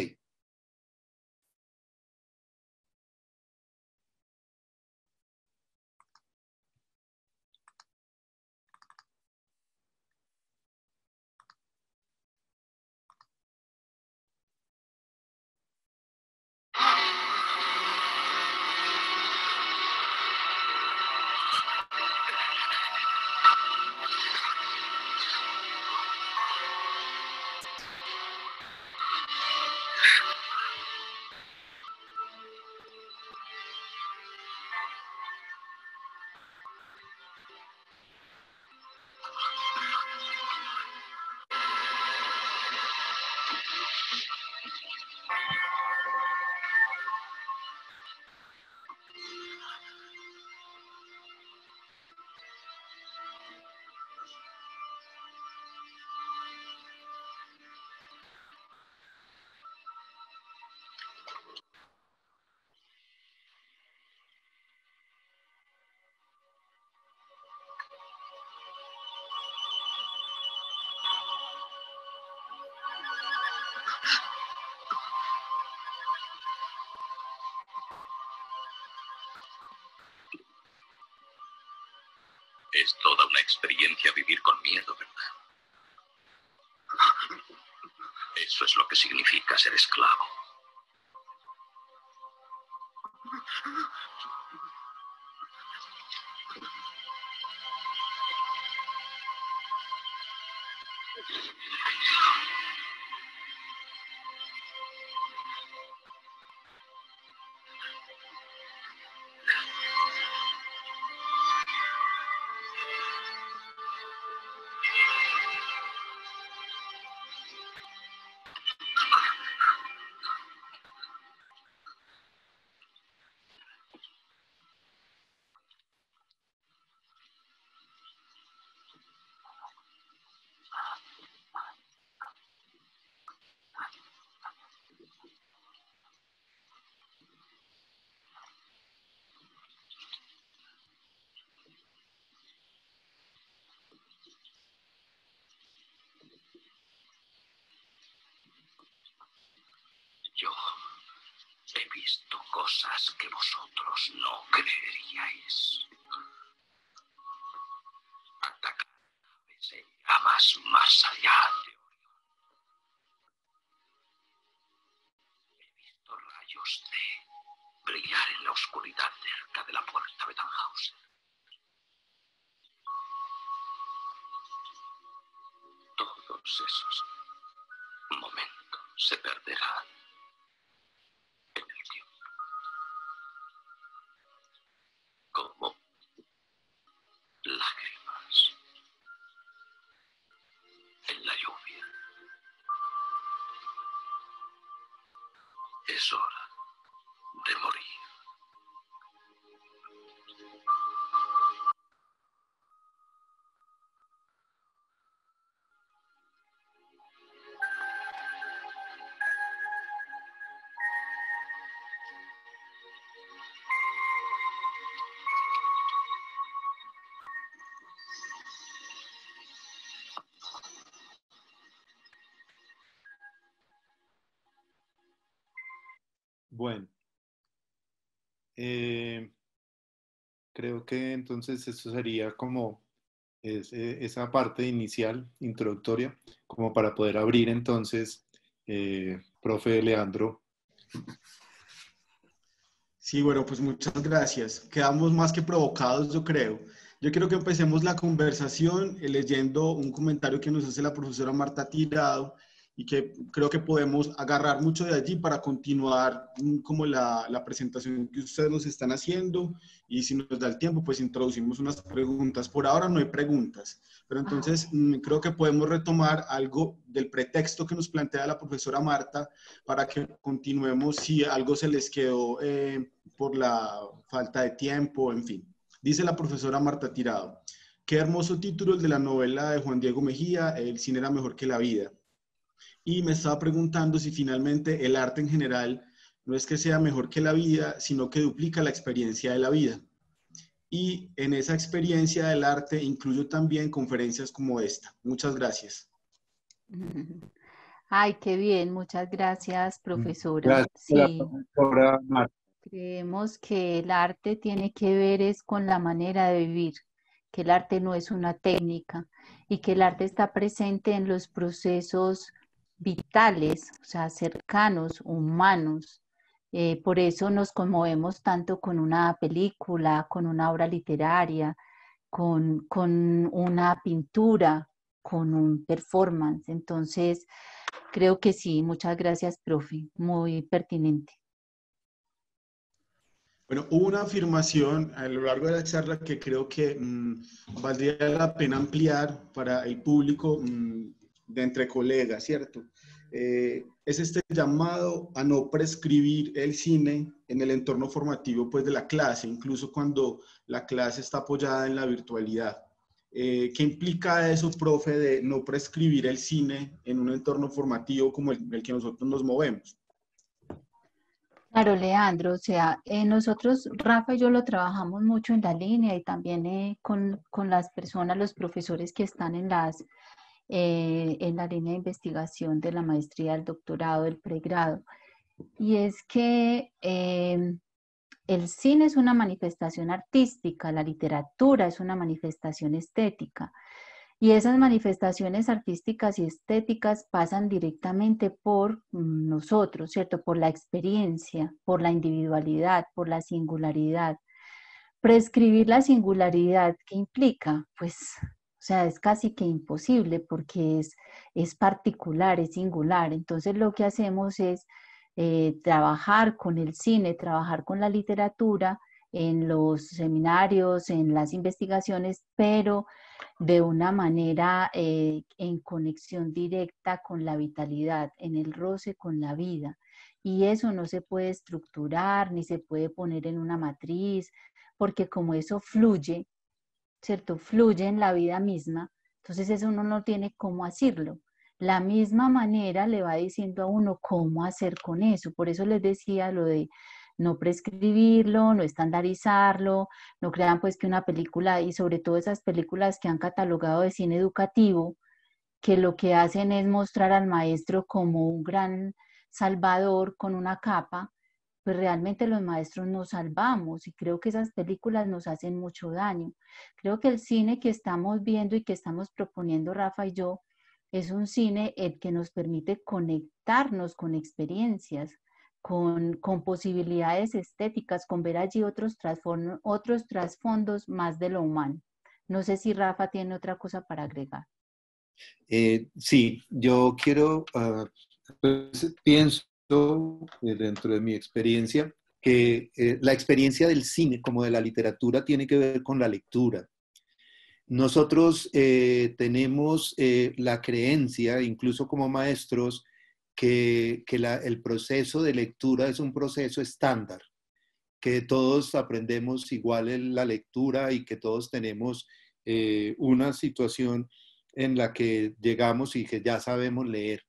Es toda una experiencia vivir con miedo, ¿verdad? Eso es lo que significa ser esclavo. Yo he visto cosas que vosotros no creeríais. Atacar naves en llamas más allá de Orión. He visto rayos de brillar en la oscuridad cerca de la puerta de Tannhauser. Todos esos momentos se perderán en el tiempo. Como lágrimas en la lluvia. Es hora de morir.
Bueno, creo que entonces eso sería como esa parte inicial, introductoria, como para poder abrir entonces, profe Leandro.
Sí, bueno, pues muchas gracias. Quedamos más que provocados, yo creo. Yo quiero que empecemos la conversación leyendo un comentario que nos hace la profesora Marta Tirado y que creo que podemos agarrar mucho de allí para continuar como la presentación que ustedes nos están haciendo, y si nos da el tiempo, pues introducimos unas preguntas. Por ahora no hay preguntas, pero entonces creo que podemos retomar algo del pretexto que nos plantea la profesora Marta para que continuemos si algo se les quedó por la falta de tiempo, en fin. Dice la profesora Marta Tirado: qué hermoso título el de la novela de Juan Diego Mejía, El cine era mejor que la vida. Y me estaba preguntando si finalmente el arte en general no es que sea mejor que la vida, sino que duplica la experiencia de la vida. Y en esa experiencia del arte incluyo también conferencias como esta. Muchas gracias.
Ay, qué bien, muchas gracias, profesora.
Gracias, la
Sí,
profesora Marta.
creemos que el arte tiene que ver es con la manera de vivir, que el arte no es una técnica y que el arte está presente en los procesos vitales, o sea, cercanos, humanos. Por eso nos conmovemos tanto con una película, con una obra literaria, con una pintura, con un performance. Entonces, creo que sí, muchas gracias, profe, muy pertinente.
Bueno, hubo una afirmación a lo largo de la charla que creo que valdría la pena ampliar para el público de entre colegas, ¿cierto? Es este llamado a no prescribir el cine en el entorno formativo, pues, de la clase, incluso cuando la clase está apoyada en la virtualidad. ¿Qué implica eso, profe, de no prescribir el cine en un entorno formativo como el que nosotros nos movemos?
Claro, Leandro, o sea, nosotros, Rafa y yo lo trabajamos mucho en la línea y también con las personas, los profesores que están en la línea de investigación de la maestría, del doctorado, del pregrado. Y es que el cine es una manifestación artística, la literatura es una manifestación estética. Y esas manifestaciones artísticas y estéticas pasan directamente por nosotros, ¿cierto? Por la experiencia, por la individualidad, por la singularidad. Prescribir la singularidad, ¿qué implica? Pues, o sea, es casi que imposible porque es particular, es singular. Entonces, lo que hacemos es trabajar con el cine, trabajar con la literatura en los seminarios, en las investigaciones, pero de una manera en conexión directa con la vitalidad, en el roce con la vida. Y eso no se puede estructurar ni se puede poner en una matriz, porque como eso fluye, ¿cierto? Fluye en la vida misma, entonces eso uno no tiene cómo hacerlo. La misma manera le va diciendo a uno cómo hacer con eso. Por eso les decía lo de no prescribirlo, no estandarizarlo, no crean pues que una película, y sobre todo esas películas que han catalogado de cine educativo, que lo que hacen es mostrar al maestro como un gran salvador con una capa, pues realmente los maestros nos salvamos y creo que esas películas nos hacen mucho daño. Creo que el cine que estamos viendo y que estamos proponiendo Rafa y yo es un cine el que nos permite conectarnos con experiencias, con posibilidades estéticas, con ver allí otros trasfondos más de lo humano. No sé si Rafa tiene otra cosa para agregar.
Sí, yo quiero, pues, pienso dentro de mi experiencia que la experiencia del cine como de la literatura tiene que ver con la lectura. Nosotros tenemos la creencia, incluso como maestros, que el proceso de lectura es un proceso estándar, que todos aprendemos igual en la lectura y que todos tenemos una situación en la que llegamos y que ya sabemos leer.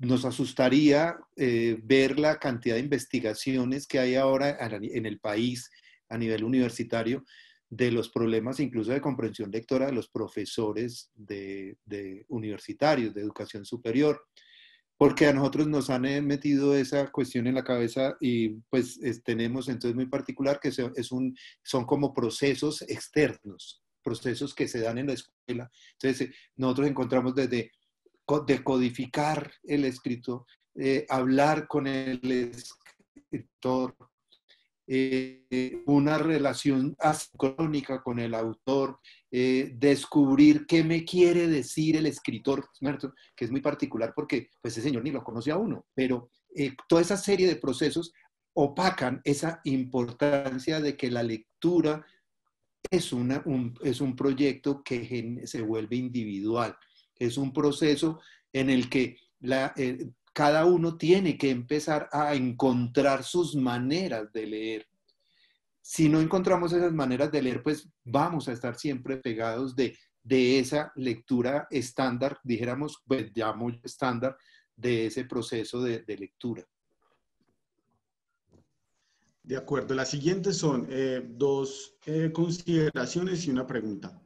Nos asustaría ver la cantidad de investigaciones que hay ahora en el país a nivel universitario de los problemas incluso de comprensión lectora de los profesores de universitarios de educación superior, porque a nosotros nos han metido esa cuestión en la cabeza y pues tenemos entonces muy particular que son como procesos externos, procesos que se dan en la escuela. Entonces nosotros encontramos desde decodificar el escrito, hablar con el escritor, una relación asincrónica con el autor, descubrir qué me quiere decir el escritor, ¿cierto? Que es muy particular porque pues, ese señor ni lo conoce a uno, pero toda esa serie de procesos opacan esa importancia de que la lectura es un proyecto que se vuelve individual, es un proceso en el que cada uno tiene que empezar a encontrar sus maneras de leer. Si no encontramos esas maneras de leer, pues vamos a estar siempre pegados de esa lectura estándar, dijéramos, pues llamo estándar, de ese proceso de lectura.
De acuerdo, las siguientes son dos consideraciones y una pregunta.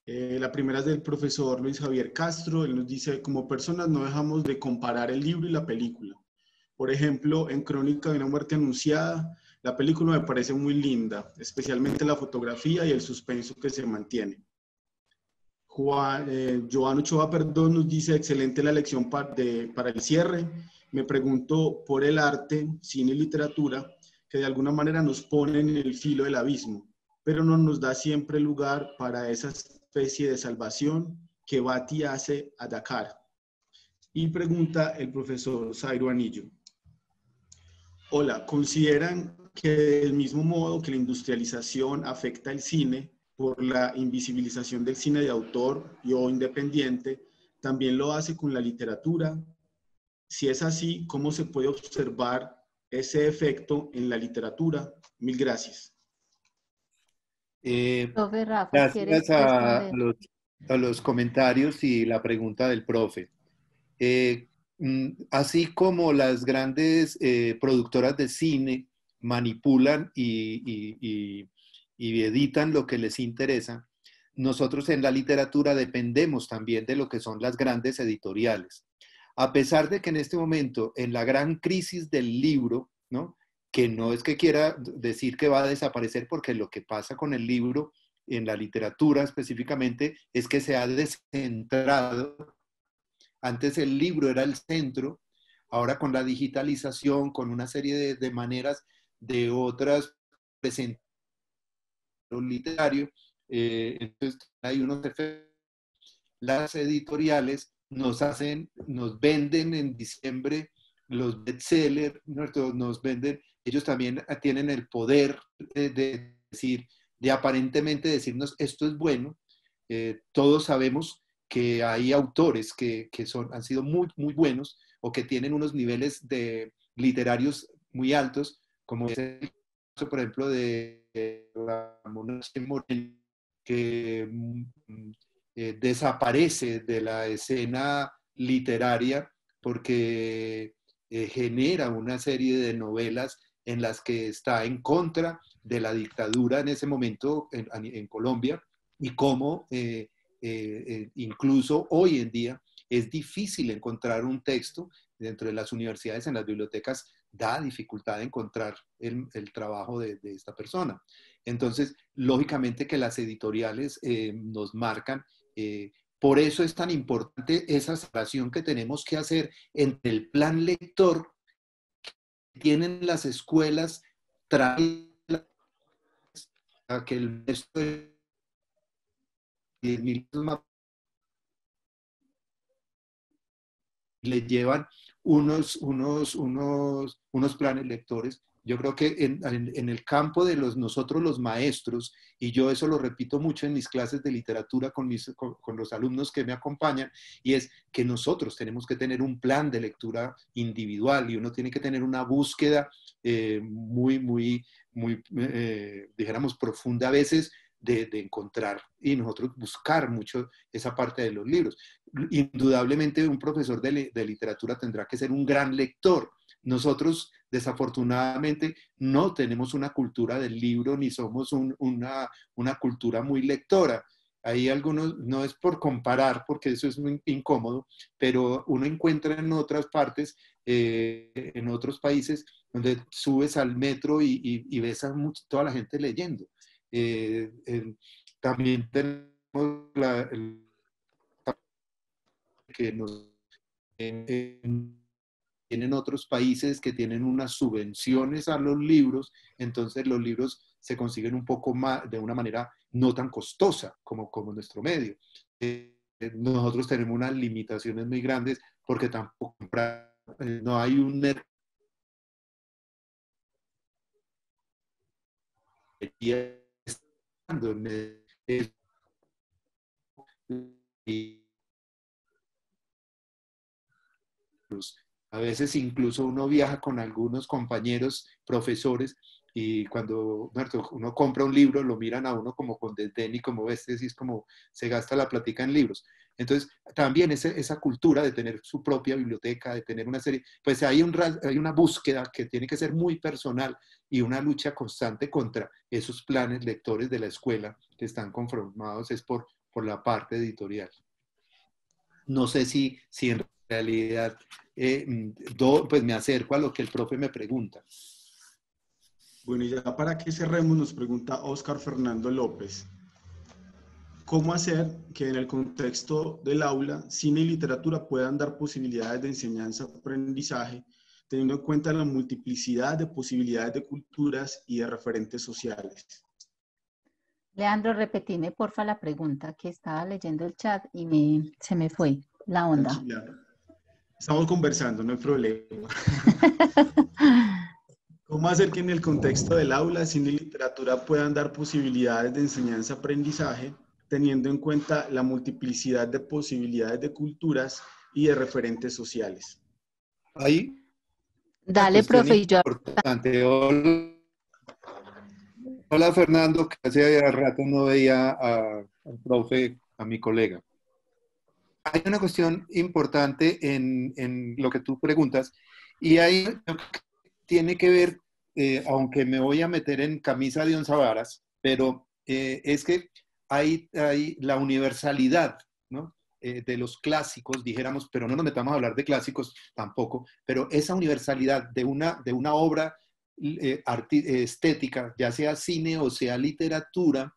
La primera es del profesor Luis Javier Castro. Él nos dice, como personas no dejamos de comparar el libro y la película. Por ejemplo, en Crónica de una muerte anunciada, la película me parece muy linda, especialmente la fotografía y el suspenso que se mantiene. Joan Ochoa, perdón, nos dice, excelente la lección para el cierre. Me pregunto por el arte, cine y literatura, que de alguna manera nos ponen en el filo del abismo, pero no nos da siempre lugar para esa especie de salvación que Bati hace a Dakar. Y pregunta el profesor Zairo Anillo. Hola, ¿consideran que del mismo modo que la industrialización afecta el cine por la invisibilización del cine de autor y o independiente, también lo hace con la literatura? Si es así, ¿cómo se puede observar ese efecto en la literatura? Mil gracias.
Profe Rafa, ¿quieres
Gracias
responder?
a los comentarios y la pregunta del profe. Así como las grandes productoras de cine manipulan y editan lo que les interesa, nosotros en la literatura dependemos también de lo que son las grandes editoriales. A pesar de que en este momento, en la gran crisis del libro, ¿no? Que no es que quiera decir que va a desaparecer, porque lo que pasa con el libro, en la literatura específicamente, es que se ha descentrado. Antes el libro era el centro, ahora con la digitalización, con una serie de maneras de otras presentaciones literarios, entonces hay unos efectos. Las editoriales nos venden en diciembre los bestsellers, nos venden, ellos también tienen el poder de decir, de aparentemente decirnos esto es bueno. Todos sabemos que hay autores que han sido muy, muy buenos o que tienen unos niveles literarios muy altos, como es el caso, por ejemplo, de Ramón Moreno, que desaparece de la escena literaria porque genera una serie de novelas en las que está en contra de la dictadura en ese momento en Colombia y cómo incluso hoy en día es difícil encontrar un texto dentro de las universidades, en las bibliotecas, da dificultad de encontrar el trabajo de esta persona. Entonces, lógicamente que las editoriales nos marcan. Por eso es tan importante esa separación que tenemos que hacer entre el plan lector que tienen las escuelas, trae a que el maestro de 10.000 le llevan unos planes lectores. Yo creo que en el campo de nosotros los maestros, y yo eso lo repito mucho en mis clases de literatura con los alumnos que me acompañan, y es que nosotros tenemos que tener un plan de lectura individual y uno tiene que tener una búsqueda muy, dijéramos, profunda a veces de encontrar y nosotros buscar mucho esa parte de los libros. Indudablemente un profesor de literatura tendrá que ser un gran lector. Nosotros, desafortunadamente, no tenemos una cultura del libro ni somos una cultura muy lectora. Hay algunos, no es por comparar, porque eso es muy incómodo, pero uno encuentra en otras partes, en otros países, donde subes al metro y ves a toda la gente leyendo. También tenemos que nos tienen otros países que tienen unas subvenciones a los libros, entonces los libros se consiguen un poco más, de una manera no tan costosa como nuestro medio. Nosotros tenemos unas limitaciones muy grandes porque tampoco no hay un mercado y a veces incluso uno viaja con algunos compañeros, profesores, y cuando uno compra un libro, lo miran a uno como con desdén y como este, sí es como se gasta la plática en libros. Entonces, también esa cultura de tener su propia biblioteca, de tener una serie, pues hay una búsqueda que tiene que ser muy personal y una lucha constante contra esos planes lectores de la escuela que están conformados es por la parte editorial. No sé si en realidad pues me acerco a lo que el profe me pregunta.
Bueno, y ya para que cerremos, nos pregunta Óscar Fernando López. ¿Cómo hacer que en el contexto del aula, cine y literatura puedan dar posibilidades de enseñanza-aprendizaje, teniendo en cuenta la multiplicidad de posibilidades de culturas y de referentes sociales?
Leandro, repetime porfa la pregunta, que estaba leyendo el chat y se me fue la onda.
Tranquila. Estamos conversando, no hay problema. ¿Cómo hacer que en el contexto del aula, cine y literatura puedan dar posibilidades de enseñanza-aprendizaje, teniendo en cuenta la multiplicidad de posibilidades de culturas y de referentes sociales?
Hay una
Dale,
cuestión
profe, y yo.
importante. Hola Fernando, que hace rato no veía al profe, a mi colega. Hay una cuestión importante en lo que tú preguntas y ahí tiene que ver, aunque me voy a meter en camisa de once varas, pero es que hay la universalidad, ¿no? De los clásicos, dijéramos, pero no nos metamos a hablar de clásicos tampoco, pero esa universalidad de una obra estética, ya sea cine o sea literatura,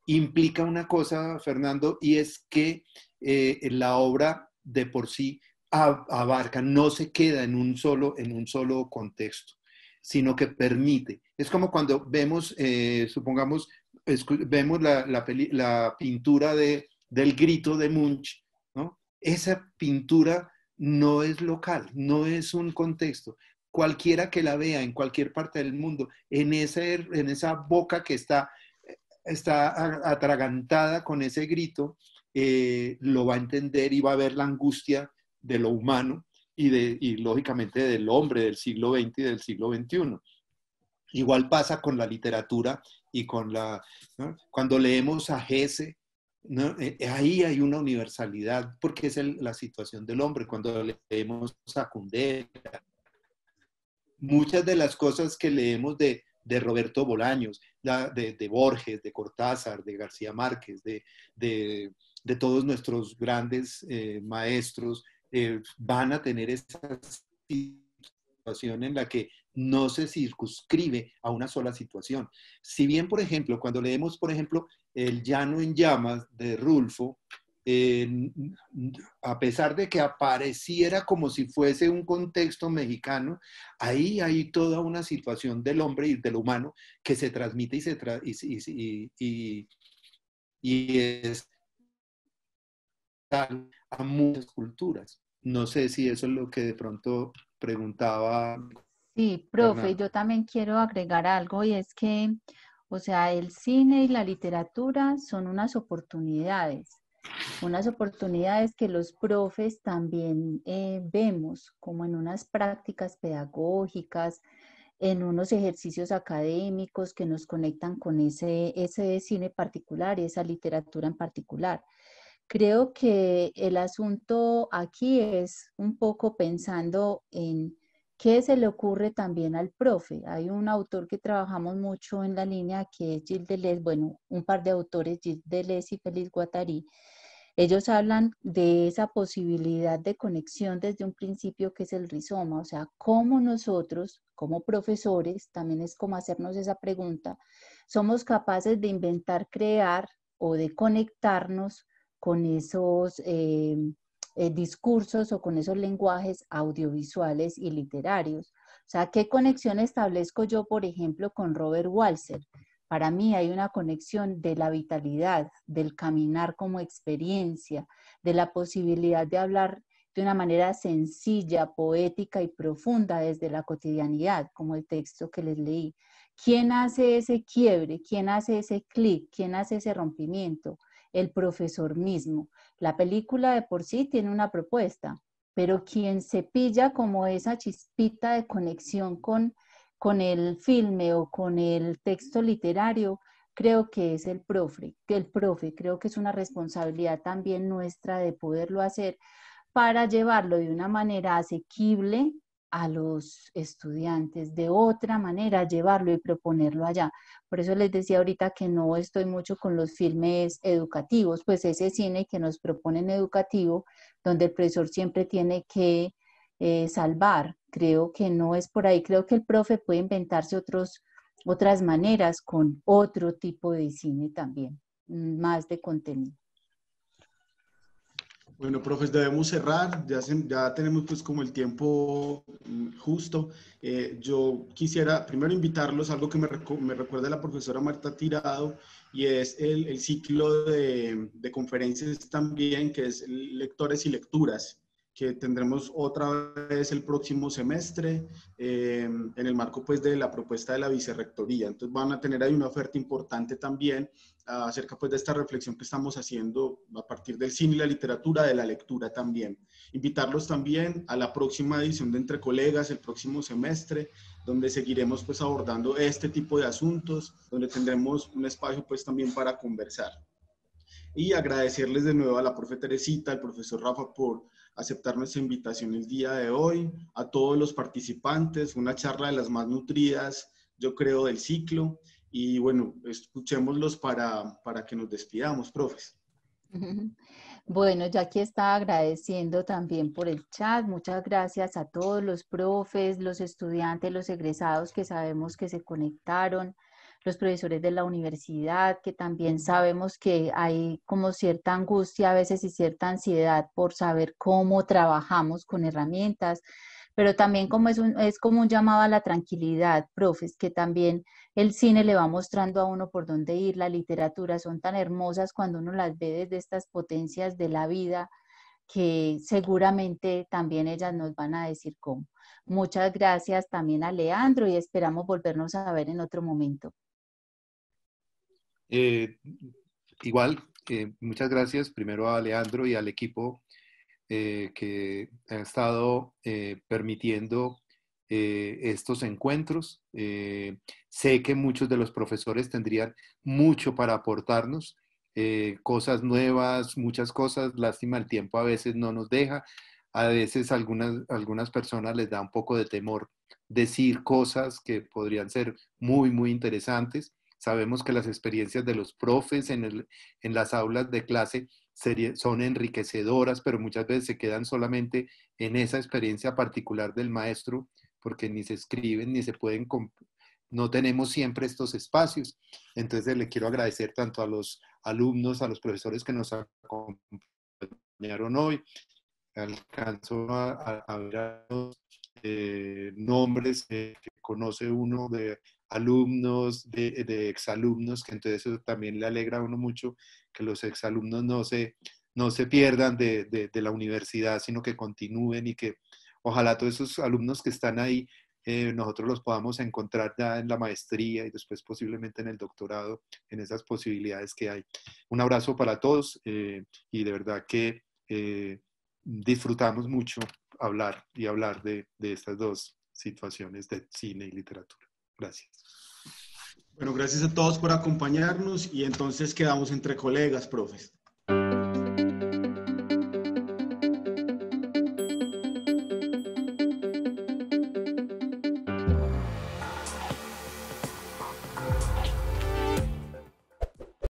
implica una cosa, Fernando, y es que la obra de por sí abarca, no se queda en un solo contexto, sino que permite. Es como cuando vemos, supongamos, vemos la pintura del Grito de Munch, ¿no? Esa pintura no es local, no es un contexto. Cualquiera que la vea en cualquier parte del mundo, en esa boca que está atragantada con ese grito, lo va a entender y va a ver la angustia de lo humano y lógicamente del hombre del siglo XX y del siglo XXI. Igual pasa con la literatura y ¿no? Cuando leemos a Hesse, ¿no? Ahí hay una universalidad porque es la situación del hombre. Cuando leemos a Kundera, muchas de las cosas que leemos de Roberto Bolaños, de Borges, de Cortázar, de García Márquez, de todos nuestros grandes maestros, van a tener esa situación en la que no se circunscribe a una sola situación. Si bien, por ejemplo, cuando leemos, por ejemplo, El Llano en Llamas de Rulfo, a pesar de que apareciera como si fuese un contexto mexicano, ahí hay toda una situación del hombre y del humano que se transmite y es tal a muchas culturas. No sé si eso es lo que de pronto preguntaba
Sí, profe,
Fernando.
yo también quiero agregar algo y es que, o sea, el cine y la literatura son unas oportunidades que los profes también vemos como en unas prácticas pedagógicas, en unos ejercicios académicos que nos conectan con ese cine particular y esa literatura en particular. Creo que el asunto aquí es un poco pensando en qué se le ocurre también al profe. Hay un autor que trabajamos mucho en la línea que es Gilles Deleuze, bueno, un par de autores, Gilles Deleuze y Félix Guattari. Ellos hablan de esa posibilidad de conexión desde un principio que es el rizoma, o sea, cómo nosotros, como profesores, también es como hacernos esa pregunta, somos capaces de inventar, crear o de conectarnos con discursos o con esos lenguajes audiovisuales y literarios. O sea, ¿qué conexión establezco yo, por ejemplo, con Robert Walser? Para mí hay una conexión de la vitalidad, del caminar como experiencia, de la posibilidad de hablar de una manera sencilla, poética y profunda desde la cotidianidad, como el texto que les leí. ¿Quién hace ese quiebre? ¿Quién hace ese clic? ¿Quién hace ese rompimiento? El profesor mismo. La película de por sí tiene una propuesta, pero quien se pilla como esa chispita de conexión con el filme o con el texto literario, creo que es el profe, creo que es una responsabilidad también nuestra de poderlo hacer para llevarlo de una manera asequible a los estudiantes, de otra manera llevarlo y proponerlo allá. Por eso les decía ahorita que no estoy mucho con los filmes educativos, pues ese cine que nos proponen educativo, donde el profesor siempre tiene que salvar. Creo que no es por ahí, creo que el profe puede inventarse otras maneras con otro tipo de cine también, más de contenido.
Bueno, profes, debemos cerrar, ya tenemos pues como el tiempo justo. Yo quisiera primero invitarlos a algo que me recuerda la profesora Marta Tirado, y es el ciclo de conferencias también, que es Lectores y Lecturas, que tendremos otra vez el próximo semestre en el marco pues de la propuesta de la vicerrectoría. Entonces van a tener ahí una oferta importante también acerca pues de esta reflexión que estamos haciendo a partir del cine y la literatura, de la lectura también. Invitarlos también a la próxima edición de Entre Colegas el próximo semestre, donde seguiremos pues abordando este tipo de asuntos, donde tendremos un espacio pues también para conversar. Y agradecerles de nuevo a la profe Teresita, al profesor Rafa por aceptar nuestra invitación el día de hoy, a todos los participantes, una charla de las más nutridas, yo creo, del ciclo. Y bueno, escuchémoslos para que nos despidamos, profes.
Bueno, ya aquí está agradeciendo también por el chat. Muchas gracias a todos los profes, los estudiantes, los egresados que sabemos que se conectaron, los profesores de la universidad, que también sabemos que hay como cierta angustia a veces y cierta ansiedad por saber cómo trabajamos con herramientas, pero también como es como un llamado a la tranquilidad, profes, que también el cine le va mostrando a uno por dónde ir, la literatura, son tan hermosas cuando uno las ve desde estas potencias de la vida, que seguramente también ellas nos van a decir cómo. Muchas gracias también a Leandro y esperamos volvernos a ver en otro momento.
Igual, muchas gracias primero a Leandro y al equipo que ha estado permitiendo estos encuentros. Sé que muchos de los profesores tendrían mucho para aportarnos, cosas nuevas, muchas cosas. Lástima, el tiempo a veces no nos deja. A veces algunas personas les da un poco de temor decir cosas que podrían ser muy, muy interesantes. Sabemos que las experiencias de los profes en las aulas de clase son enriquecedoras, pero muchas veces se quedan solamente en esa experiencia particular del maestro, porque ni se escriben, ni se pueden, no tenemos siempre estos espacios. Entonces le quiero agradecer tanto a los alumnos, a los profesores que nos acompañaron hoy. Alcanzo a ver los nombres que conoce uno de alumnos, de exalumnos, que entonces eso también le alegra a uno mucho, que los exalumnos no se pierdan de la universidad, sino que continúen, y que ojalá todos esos alumnos que están ahí, nosotros los podamos encontrar ya en la maestría y después posiblemente en el doctorado, en esas posibilidades que hay. Un abrazo para todos y de verdad que disfrutamos mucho hablar de estas dos situaciones de cine y literatura. Gracias.
Bueno, gracias a todos por acompañarnos y entonces quedamos entre colegas, profes.